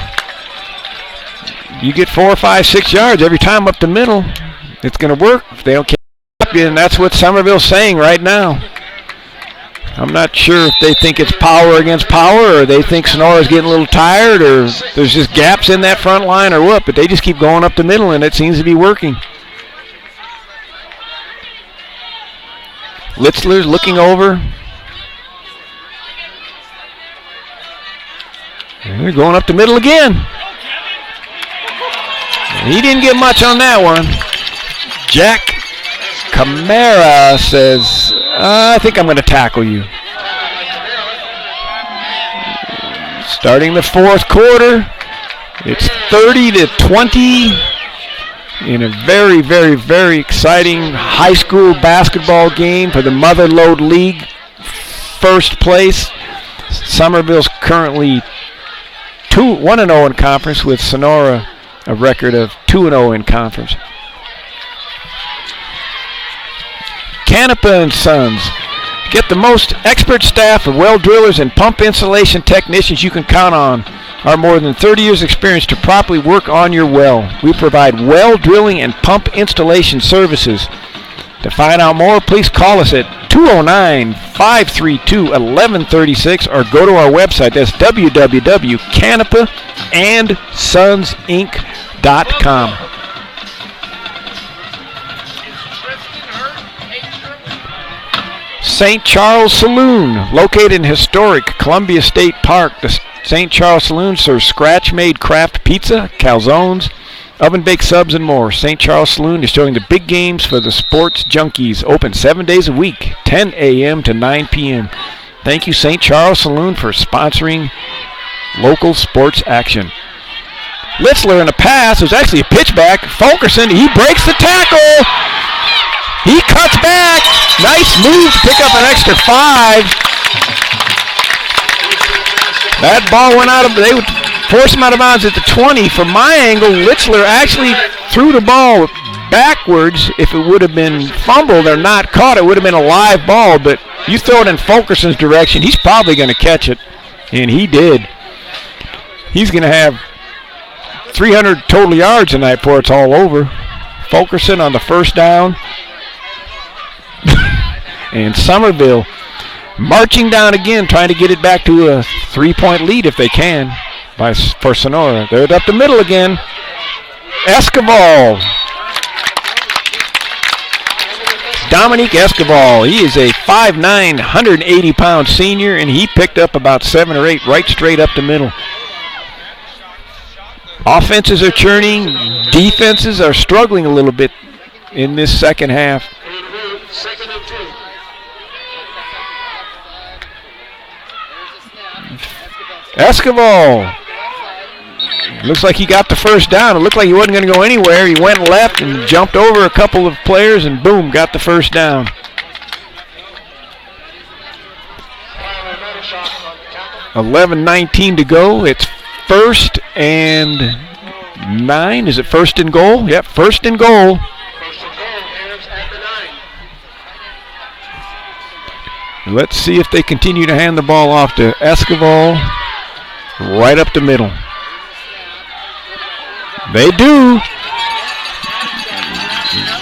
You get 4, 5, 6 yards every time up the middle. It's going to work. If they don't catch you, and that's what Summerville's saying right now. I'm not sure if they think it's power against power, or they think Sonora's getting a little tired, or there's just gaps in that front line, or what. But they just keep going up the middle, and it seems to be working. Litzler's looking over. And they're going up the middle again. He didn't get much on that one. Jack Camara says, I think I'm going to tackle you. Starting the fourth quarter, it's 30-20 in a very, very, very exciting high school basketball game for the Mother Lode League. First place. Summerville's currently 1-0 in conference, with Sonora a record of 2-0 in conference. Canepa and Sons. Get the most expert staff of well drillers and pump installation technicians you can count on. Our more than 30 years experience to properly work on your well. We provide well drilling and pump installation services. To find out more, please call us at 209-532-1136 or go to our website. That's www.canepaandsonsinc.com. St. Charles Saloon, located in historic Columbia State Park. The St. Charles Saloon serves scratch-made craft pizza, calzones, oven-baked subs, and more. St. Charles Saloon is showing the big games for the sports junkies. Open 7 days a week, 10 a.m. to 9 p.m. Thank you, St. Charles Saloon, for sponsoring local sports action. Litzler in a pass. It was actually a pitchback. Fulkerson, he breaks the tackle. He cuts back. Nice move to pick up an extra 5. That ball went out of, they would force him out of bounds at the 20. From my angle, Litzler actually threw the ball backwards. If it would have been fumbled or not caught, it would have been a live ball. But you throw it in Fulkerson's direction, he's probably going to catch it. And he did. He's going to have 300 total yards tonight before it's all over. Fulkerson on the first down. And Summerville marching down again, trying to get it back to a 3-point lead if they can for Sonora. They're up the middle again. Escobar. Dominique Escobar. He is a 5'9", 180-pound senior, and he picked up about 7 or 8 right straight up the middle. Offenses are churning. Defenses are struggling a little bit in this second half. Escobar. Looks like he got the first down. It looked like he wasn't going to go anywhere. He went left and jumped over a couple of players and boom, got the first down. $11:19 to go. It's 1st and 9. Is it 1st and goal? Yep, 1st and goal. Let's see if they continue to hand the ball off to Escobar right up the middle. They do.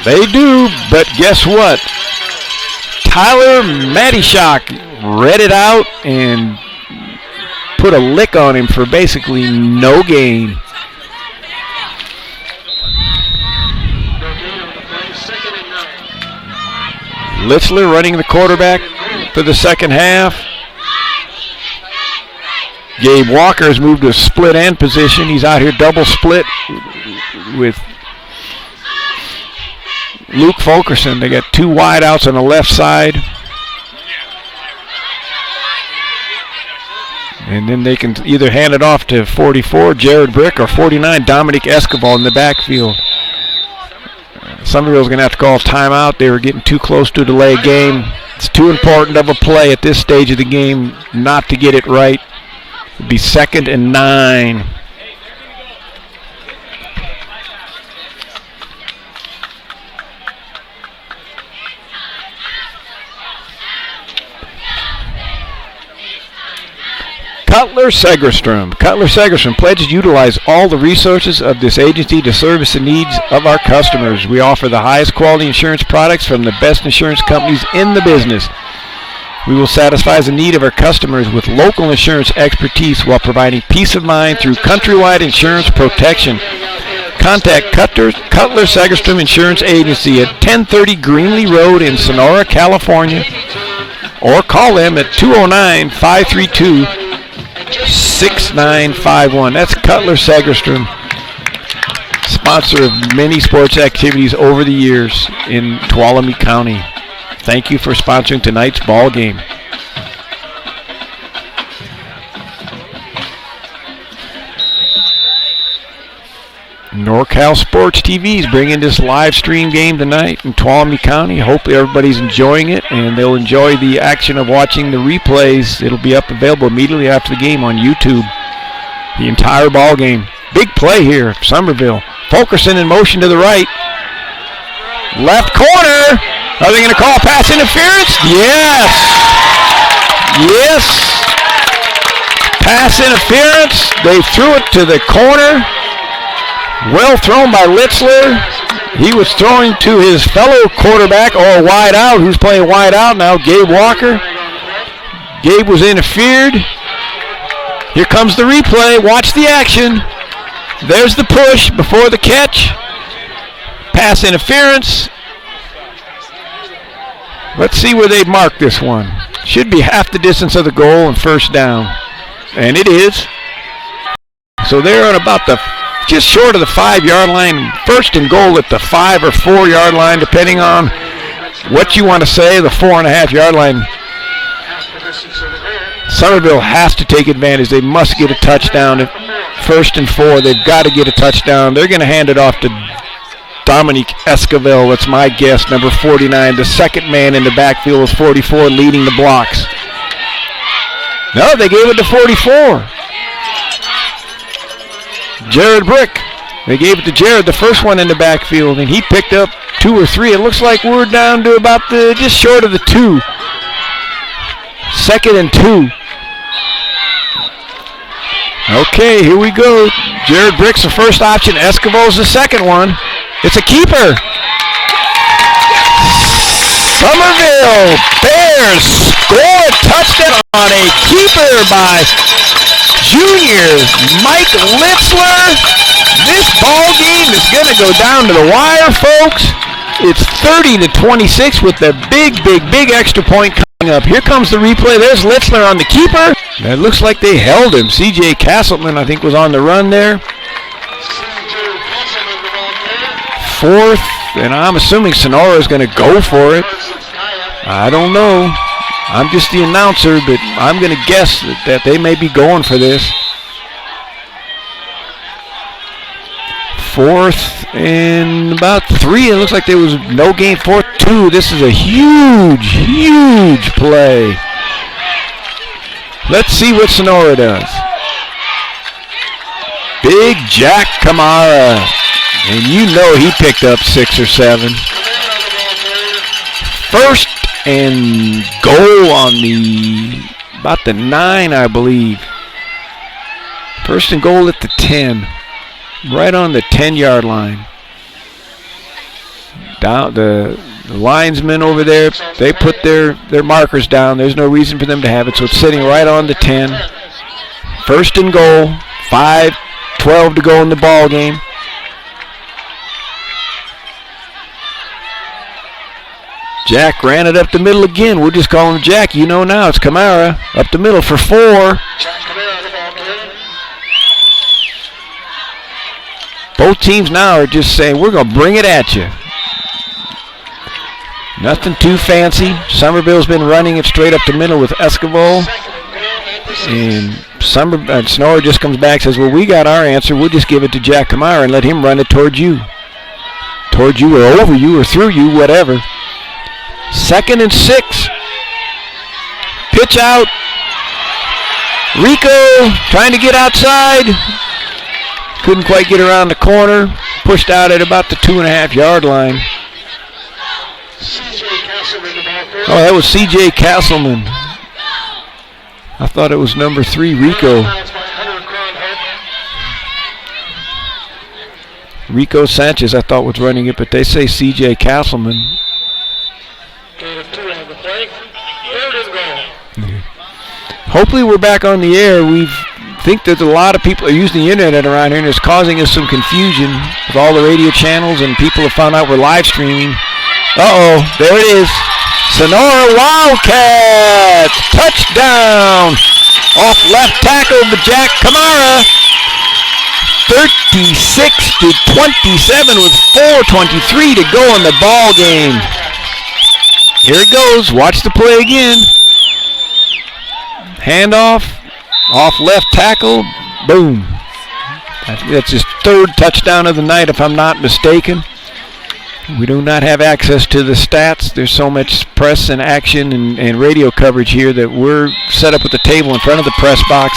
They do, but guess what? Tyler Matishak read it out and put a lick on him for basically no gain. Litzler running the quarterback for the second half. Gabe Walker has moved to a split end position. He's out here double split with Luke Fulkerson. They got 2 wideouts on the left side. And then they can either hand it off to 44, Jared Brick, or 49, Dominique Escobar in the backfield. Summerville's going to have to call timeout. They were getting too close to a delay game. It's too important of a play at this stage of the game not to get it right. It'd be 2nd and 9. Cutler Segerstrom. Cutler Segerstrom pledges to utilize all the resources of this agency to service the needs of our customers. We offer the highest quality insurance products from the best insurance companies in the business. We will satisfy the need of our customers with local insurance expertise while providing peace of mind through countrywide insurance protection. Contact Cutler Segerstrom Insurance Agency at 1030 Greenlee Road in Sonora, California, or call them at 209-532-6951. That's Cutler Segerstrom, sponsor of many sports activities over the years in Tuolumne County. Thank you for sponsoring tonight's ball game. NorCal Sports TV is bringing this live stream game tonight in Tuolumne County. Hopefully everybody's enjoying it, and they'll enjoy the action of watching the replays. It'll be available immediately after the game on YouTube. The entire ball game. Big play here, Summerville. Fulkerson in motion to the right. Left corner. Are they going to call pass interference? Yes. Yes. Pass interference. They threw it to the corner. Well thrown by Litzler. He was throwing to his fellow quarterback, or wide out, who's playing wide out now, Gabe Walker. Gabe was interfered. Here comes the replay. Watch the action. There's the push before the catch. Pass interference. Let's see where they mark this one. Should be half the distance of the goal and first down. And it is. So they're on about just short of the 5-yard line. First and goal at the 5 or 4 yard line, depending on what you want to say, the 4.5 yard line. Summerville has to take advantage. They must get a touchdown. At 1st and 4, they've got to get a touchdown. They're going to hand it off to Dominique Esquivel. That's my guess, number 49. The second man in the backfield is 44, leading the blocks. No, they gave it to 44. Jared Brick. They gave it to Jared, the first one in the backfield, and he picked up 2 or 3. It looks like we're down to about just short of the 2. 2nd and 2. Okay, here we go. Jared Brick's the first option. Esquivel's the second one. It's a keeper. Summerville Bears score a touchdown on a keeper by junior Mike Litzler. This ball game is going to go down to the wire, folks. It's 30-26 with the big extra point coming up. Here comes the replay. There's Litzler on the keeper. It looks like they held him. C.J. Castleman, I think, was on the run there. 4th, and I'm assuming Sonora is going to go for it. I don't know. I'm just the announcer, but I'm going to guess that they may be going for this. 4th and about 3. It looks like there was no gain. 4th, 2. This is a huge play. Let's see what Sonora does. Big Jack Kamara. And you know he picked up 6 or 7. 1st and goal on about the 9, I believe. 1st and goal at the 10. Right on the 10-yard line. Down the linesmen over there, they put their markers down. There's no reason for them to have it, so it's sitting right on the 10. 1st and goal. 5:12 to go in the ball game. Jack ran it up the middle again. We'll just call him Jack. You know now it's Kamara up the middle for 4. Both teams now are just saying, we're going to bring it at you. Nothing too fancy. Summerville's been running it straight up the middle with Esquivel. And Sonora just comes back and says, well, we got our answer. We'll just give it to Jack Kamara and let him run it towards you. Towards you or over you or through you, whatever. 2nd and 6. Pitch out. Rico trying to get outside. Couldn't quite get around the corner. Pushed out at about the 2.5-yard line. Oh, that was C.J. Castleman. I thought it was number 3, Rico. Rico Sanchez, I thought, was running it, but they say C.J. Castleman. Hopefully we're back on the air. We think that a lot of people are using the internet around here, and it's causing us some confusion with all the radio channels, and people have found out we're live streaming. Uh-oh, there it is. Sonora Wildcats, touchdown. Off left tackle to Jack Kamara. 36-27 with 4:23 to go in the ball game. Here it goes. Watch the play again. Handoff, off left tackle, boom. I think that's his 3rd touchdown of the night, if I'm not mistaken. We do not have access to the stats. There's so much press and action and radio coverage here that we're set up at the table in front of the press box.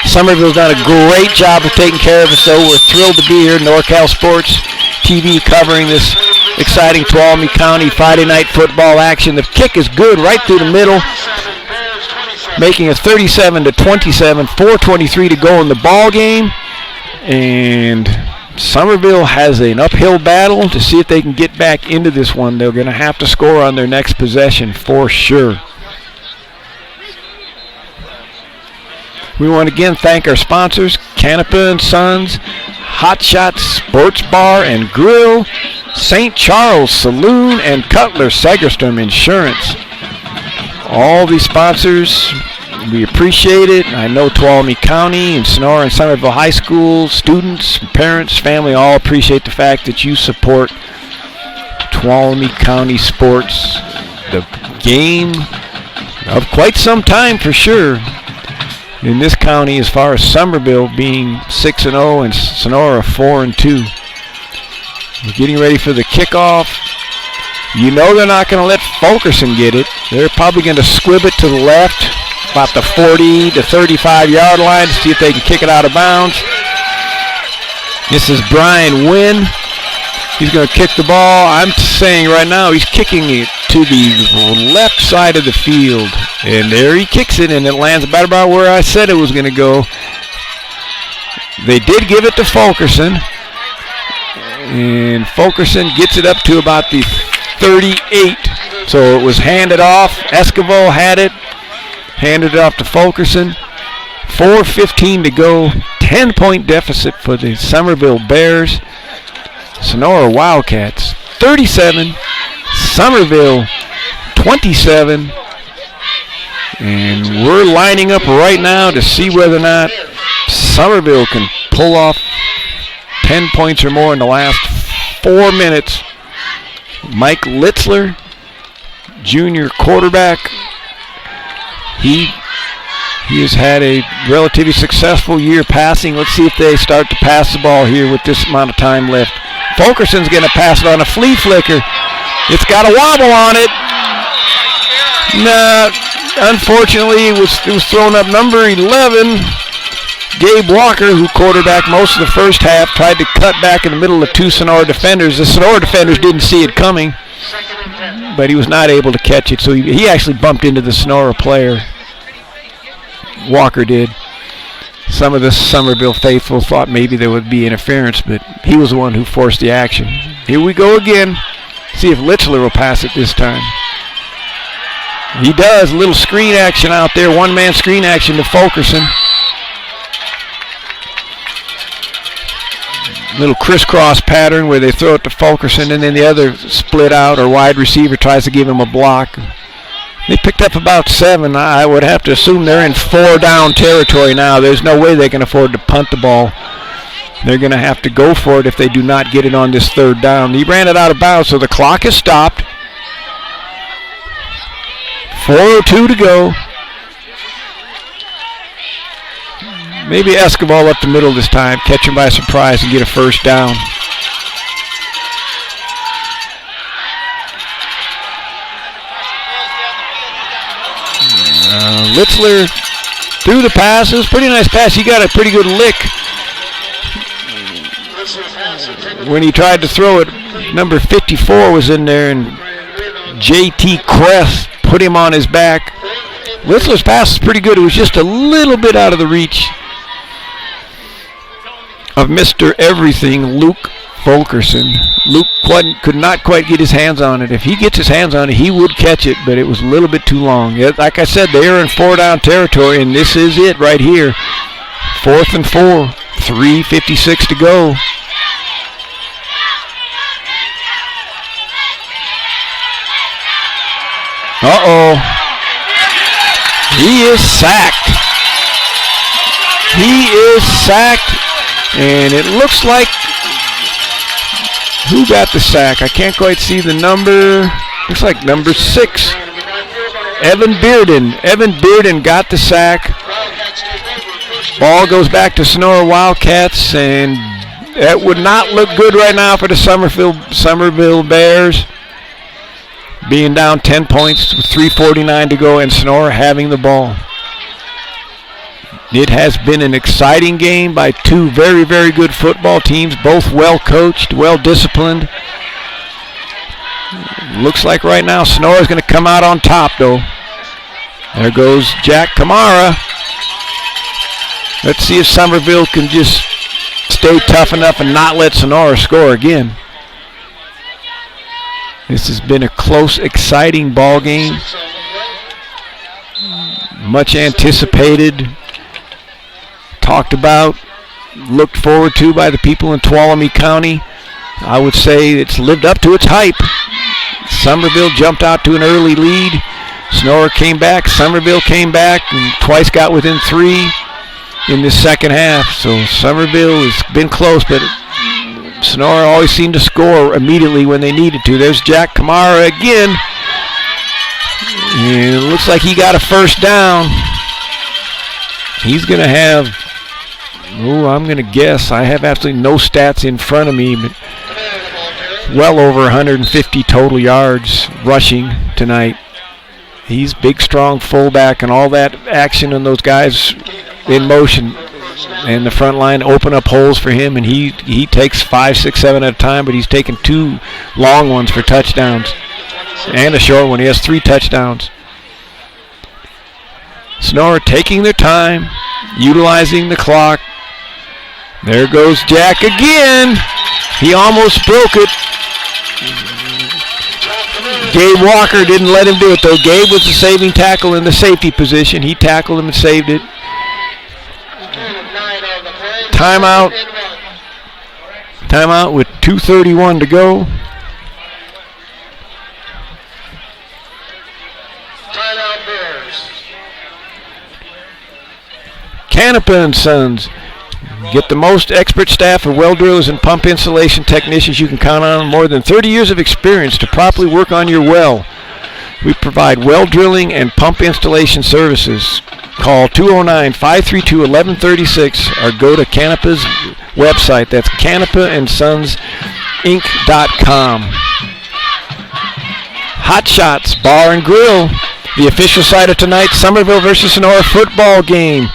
Summerville's done a great job of taking care of us, so we're thrilled to be here. NorCal Sports TV covering this exciting Tuolumne County Friday night football action. The kick is good right through the middle, making it 37-27, 4:23 to go in the ball game. And Summerville has an uphill battle to see if they can get back into this one. They're going to have to score on their next possession for sure. We want to again thank our sponsors, Canapa & Sons, Hot Shots Sports Bar and Grill, St. Charles Saloon, and Cutler Segerstrom Insurance. All these sponsors, we appreciate it. I know Tuolumne County and Sonora and Summerville High School, students, parents, family all appreciate the fact that you support Tuolumne County sports, the game of quite some time for sure. In this county, as far as Summerville being 6-0 and Sonora 4-2. We're getting ready for the kickoff. You know they're not going to let Fulkerson get it. They're probably going to squib it to the left, about the 40 to 35-yard line to see if they can kick it out of bounds. This is Brian Wynn. He's going to kick the ball. I'm saying right now he's kicking it to the left side of the field. And there he kicks it, and it lands about where I said it was going to go. They did give it to Fulkerson. And Fulkerson gets it up to about the 38. So it was handed off. Esquivel had it. Handed it off to Fulkerson. 4:15 to go. 10-point deficit for the Summerville Bears. Sonora Wildcats 37. Summerville 27. And we're lining up right now to see whether or not Summerville can pull off 10 points or more in the last 4 minutes. Mike Litzler, junior quarterback. He has had a relatively successful year passing. Let's see if they start to pass the ball here with this amount of time left. Fulkerson's going to pass it on a flea flicker. It's got a wobble on it. Nah, unfortunately, it was thrown up number 11. Gabe Walker, who quarterbacked most of the first half, tried to cut back in the middle of 2 Sonora defenders. The Sonora defenders didn't see it coming, but he was not able to catch it, so he actually bumped into the Sonora player. Walker did. Some of the Summerville faithful thought maybe there would be interference, but he was the one who forced the action. Here we go again. See if Litzler will pass it this time. He does. A little screen action out there. One-man screen action to Fulkerson. Little crisscross pattern where they throw it to Fulkerson and then the other split out or wide receiver tries to give him a block. They picked up about 7. I would have to assume they're in 4-down territory now. There's no way they can afford to punt the ball. They're going to have to go for it if they do not get it on this 3rd down. He ran it out of bounds, so the clock is stopped. 4:02 to go. Maybe Esquivel up the middle this time, catch him by surprise and get a 1st down. Litzler threw the pass. It was a pretty nice pass. He got a pretty good lick. When he tried to throw it, number 54 was in there, and J.T. Kress put him on his back. Litzler's pass was pretty good. It was just a little bit out of the reach of Mr. Everything, Luke Fulkerson. Luke could not quite get his hands on it. If he gets his hands on it, he would catch it, but it was a little bit too long. Like I said, they are in 4-down territory, and this is it right here. 4th and 4, 3:56 to go. Uh-oh. He is sacked. He is sacked, and it looks like, who got the sack? I can't quite see the number. Looks like number 6. Evan Bearden. Evan Bearden got the sack. Ball goes back to Sonora Wildcats, and that would not look good right now for the Summerville Bears. Being down 10 points with 3:49 to go, and Sonora having the ball. It has been an exciting game by two very, very good football teams, both well coached, well disciplined. Looks like right now Sonora is going to come out on top, though. There goes Jack Kamara. Let's see if Summerville can just stay tough enough and not let Sonora score again. This has been a close, exciting ball game. Much anticipated, talked about, looked forward to by the people in Tuolumne County. I would say it's lived up to its hype. Summerville jumped out to an early lead. Sonora came back, Summerville came back, and twice got within 3 in the second half. So Summerville has been close, but Sonora always seemed to score immediately when they needed to. There's Jack Kamara again. And it looks like he got a first down. He's going to have, I'm going to guess, I have absolutely no stats in front of me, but well over 150 total yards rushing tonight. He's big, strong fullback, and all that action and those guys in motion and the front line open up holes for him, and he takes 5, 6, 7 at a time, but he's taken 2 long ones for touchdowns and a short one. He has 3 touchdowns. Sonora taking their time, utilizing the clock. There goes Jack again. He almost broke it. Gabe Walker didn't let him do it, though. Gabe was the saving tackle in the safety position. He tackled him and saved it. Timeout. Timeout with 2:31 to go. Timeout Bears. Canepa and Sons. Get the most expert staff of well drillers and pump installation technicians you can count on. More than 30 years of experience to properly work on your well. We provide well drilling and pump installation services. Call 209-532-1136 or go to Canepa's website. That's CanepaandSonsInc.com. Hot Shots Bar and Grill, the official site of tonight's Summerville versus Sonora football game.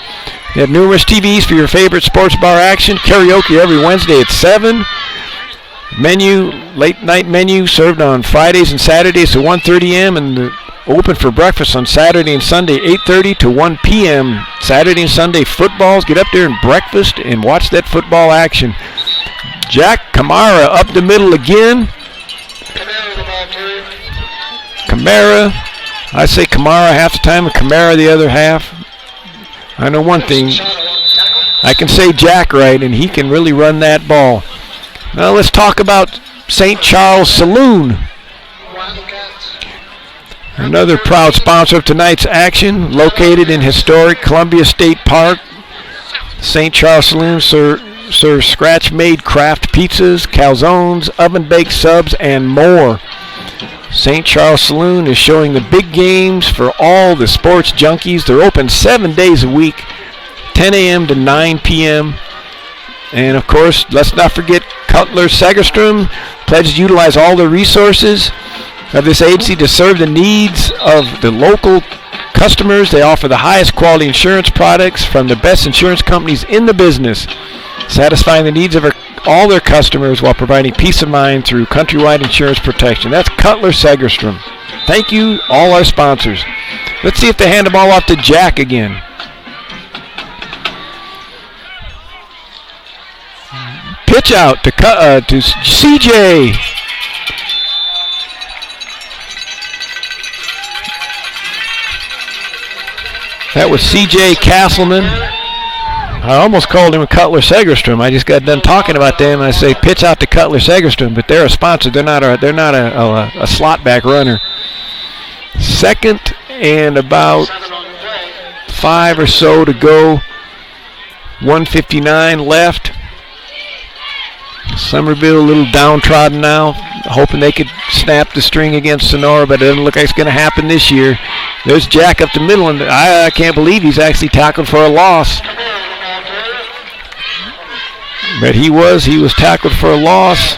They have numerous TVs for your favorite sports bar action. Karaoke every Wednesday at 7. Menu, late night menu served on Fridays and Saturdays at 1:30 a.m. and open for breakfast on Saturday and Sunday 8:30 to 1 p.m. Saturday and Sunday footballs. Get up there and breakfast and watch that football action. Jack Kamara up the middle again. Kamara. I say Kamara half the time and Kamara the other half. I know one thing. I can say Jack right, and he can really run that ball. Now let's talk about St. Charles Saloon. Another proud sponsor of tonight's action, located in historic Columbia State Park. St. Charles Saloon serves scratch-made craft pizzas, calzones, oven-baked subs, and more. St. Charles Saloon is showing the big games for all the sports junkies. They're open 7 days a week, 10 a.m. to 9 p.m. And, of course, let's not forget Cutler Segerstrom pledges to utilize all the resources of this agency to serve the needs of the local customers. They offer the highest quality insurance products from the best insurance companies in the business, satisfying the needs of all their customers while providing peace of mind through countrywide insurance protection. That's Cutler Segerstrom. Thank you, all our sponsors. Let's see if they hand the ball off to Jack again. Pitch out to CJ. That was CJ Castleman. I almost called him Cutler Segerstrom. I just got done talking about them, and I say pitch out to Cutler Segerstrom, but they're a sponsor. They're not a slot back runner. Second and about 5 or so to go. 1:59 left. Summerville a little downtrodden now, hoping they could snap the string against Sonora, but it doesn't look like it's going to happen this year. There's Jack up the middle, and I can't believe he's actually tackled for a loss. But he was tackled for a loss.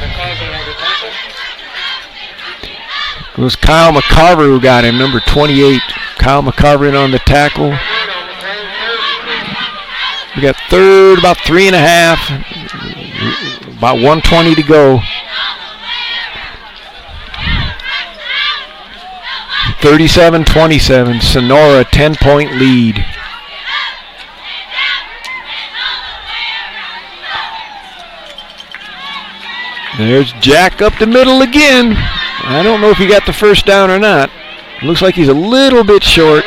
It was Kyle McCarver who got him, number 28. Kyle McCarver in on the tackle. We got third, about 3.5. About 1:20 to go. 37-27, Sonora 10-point lead. There's Jack up the middle again. I don't know if he got the first down or not. Looks like he's a little bit short.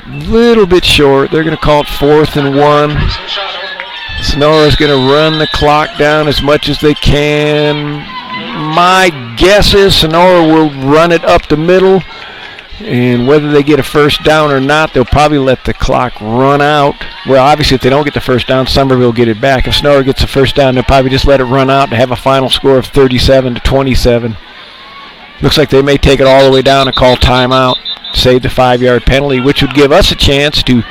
They're going to call it 4th and 1. Sonora's going to run the clock down as much as they can. My guess is Sonora will run it up the middle, and whether they get a first down or not, they'll probably let the clock run out. Well, obviously, if they don't get the first down, Summerville will get it back. If Sonora gets the first down, they'll probably just let it run out and have a final score of 37-27. Looks like they may take it all the way down and call timeout, save the 5-yard penalty, which would give us a chance to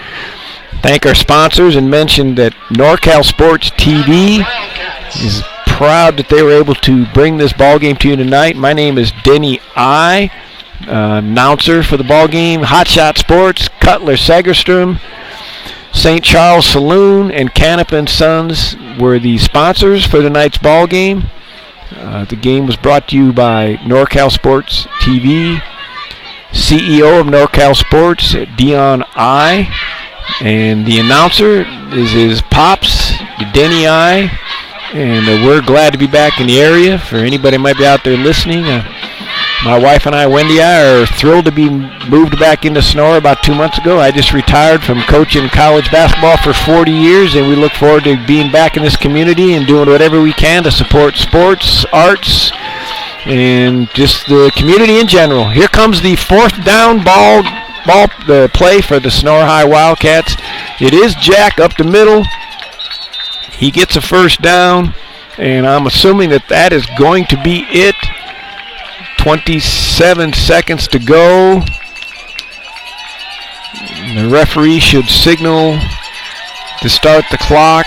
thank our sponsors and mention that NorCal Sports TV is proud that they were able to bring this ball game to you tonight. My name is Denny I, announcer for the ball game. Hotshot Sports, Cutler Segerstrom, St. Charles Saloon, and Canapa & Sons were the sponsors for tonight's ball game. The game was brought to you by NorCal Sports TV, CEO of NorCal Sports, Dion I. And the announcer is his pops, Denny I. And we're glad to be back in the area. For anybody who might be out there listening, my wife and I, Wendy, are thrilled to be moved back into Sonora about 2 months ago. I just retired from coaching college basketball for 40 years, and we look forward to being back in this community and doing whatever we can to support sports, arts, and just the community in general. Here comes the 4th down ball the play for the Sonora High Wildcats. It is Jack up the middle. He gets a first down, and I'm assuming that is going to be it. 27 seconds to go. The referee should signal to start the clock.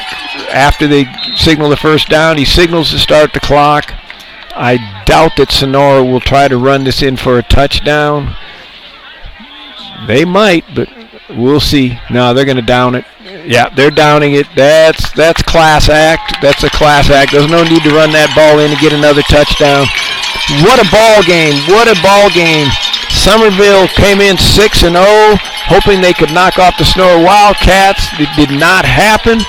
After they signal the first down, he signals to start the clock. I doubt that Sonora will try to run this in for a touchdown. They might, but we'll see. No, they're going to down it. Yeah, they're downing it. That's class act. That's a class act. There's no need to run that ball in to get another touchdown. What a ball game. What a ball game. Summerville came in 6-0, hoping they could knock off the Sonora Wildcats. It did not happen.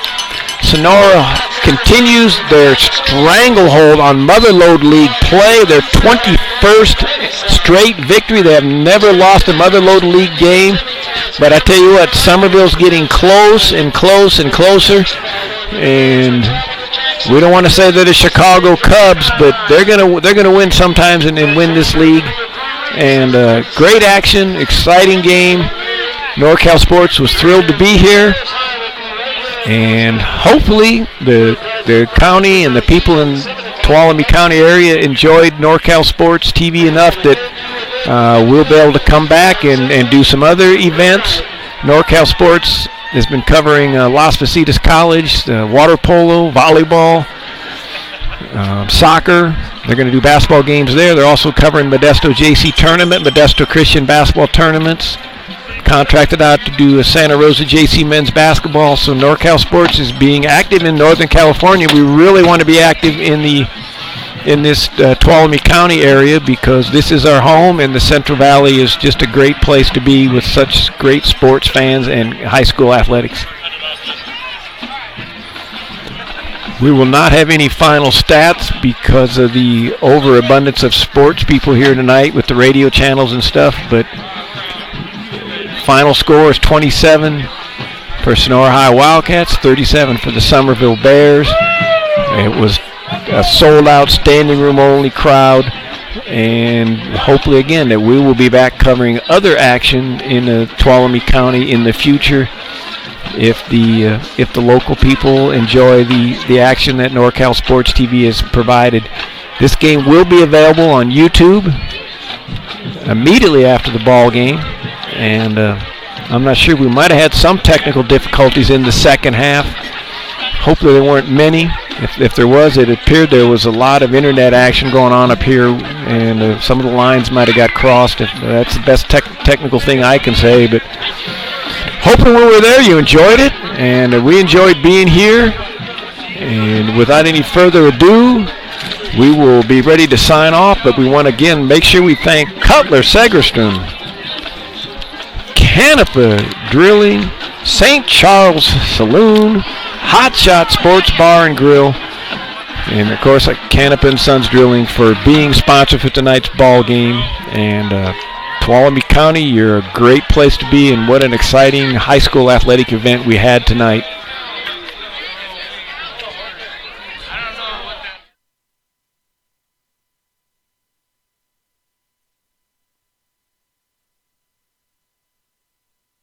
Sonora continues their stranglehold on Motherlode League play, their 21st straight victory. They have never lost a Motherlode League game. But I tell you what, Summerville's getting close and close and closer. And we don't want to say they're the Chicago Cubs, but they're gonna win sometimes and win this league. And great action, exciting game. NorCal Sports was thrilled to be here. And hopefully the county and the people in Tuolumne County area enjoyed NorCal Sports TV enough that we'll be able to come back and do some other events. NorCal Sports has been covering Las Positas College, water polo, volleyball, soccer. They're going to do basketball games there. They're also covering Modesto JC tournament, Modesto Christian basketball tournaments. Contracted out to do a Santa Rosa JC men's basketball. So NorCal Sports is being active in Northern California. We really want to be active in this Tuolumne County area because this is our home, and the Central Valley is just a great place to be with such great sports fans and high school athletics. We will not have any final stats because of the overabundance of sports people here tonight with the radio channels and stuff, but final score is 27 for Sonora High Wildcats, 37 for the Summerville Bears. It was a sold-out, standing room only crowd, and hopefully again that we will be back covering other action in Tuolumne County in the future if the local people enjoy the action that NorCal Sports TV has provided. This game will be available on YouTube immediately after the ball game, and I'm not sure, we might have had some technical difficulties in the second half. Hopefully there weren't many. If there was, it appeared there was a lot of internet action going on up here, and some of the lines might have got crossed. That's the best technical thing I can say, but hoping when we were there you enjoyed it, and we enjoyed being here. And without any further ado, we will be ready to sign off, but we want to again make sure we thank Cutler Segerstrom, Canapa Drilling, St. Charles Saloon, Hot Shot Sports Bar and Grill, and of course Canapa and Sons Drilling for being sponsored for tonight's ball game. And Tuolumne County, you're a great place to be, and what an exciting high school athletic event we had tonight.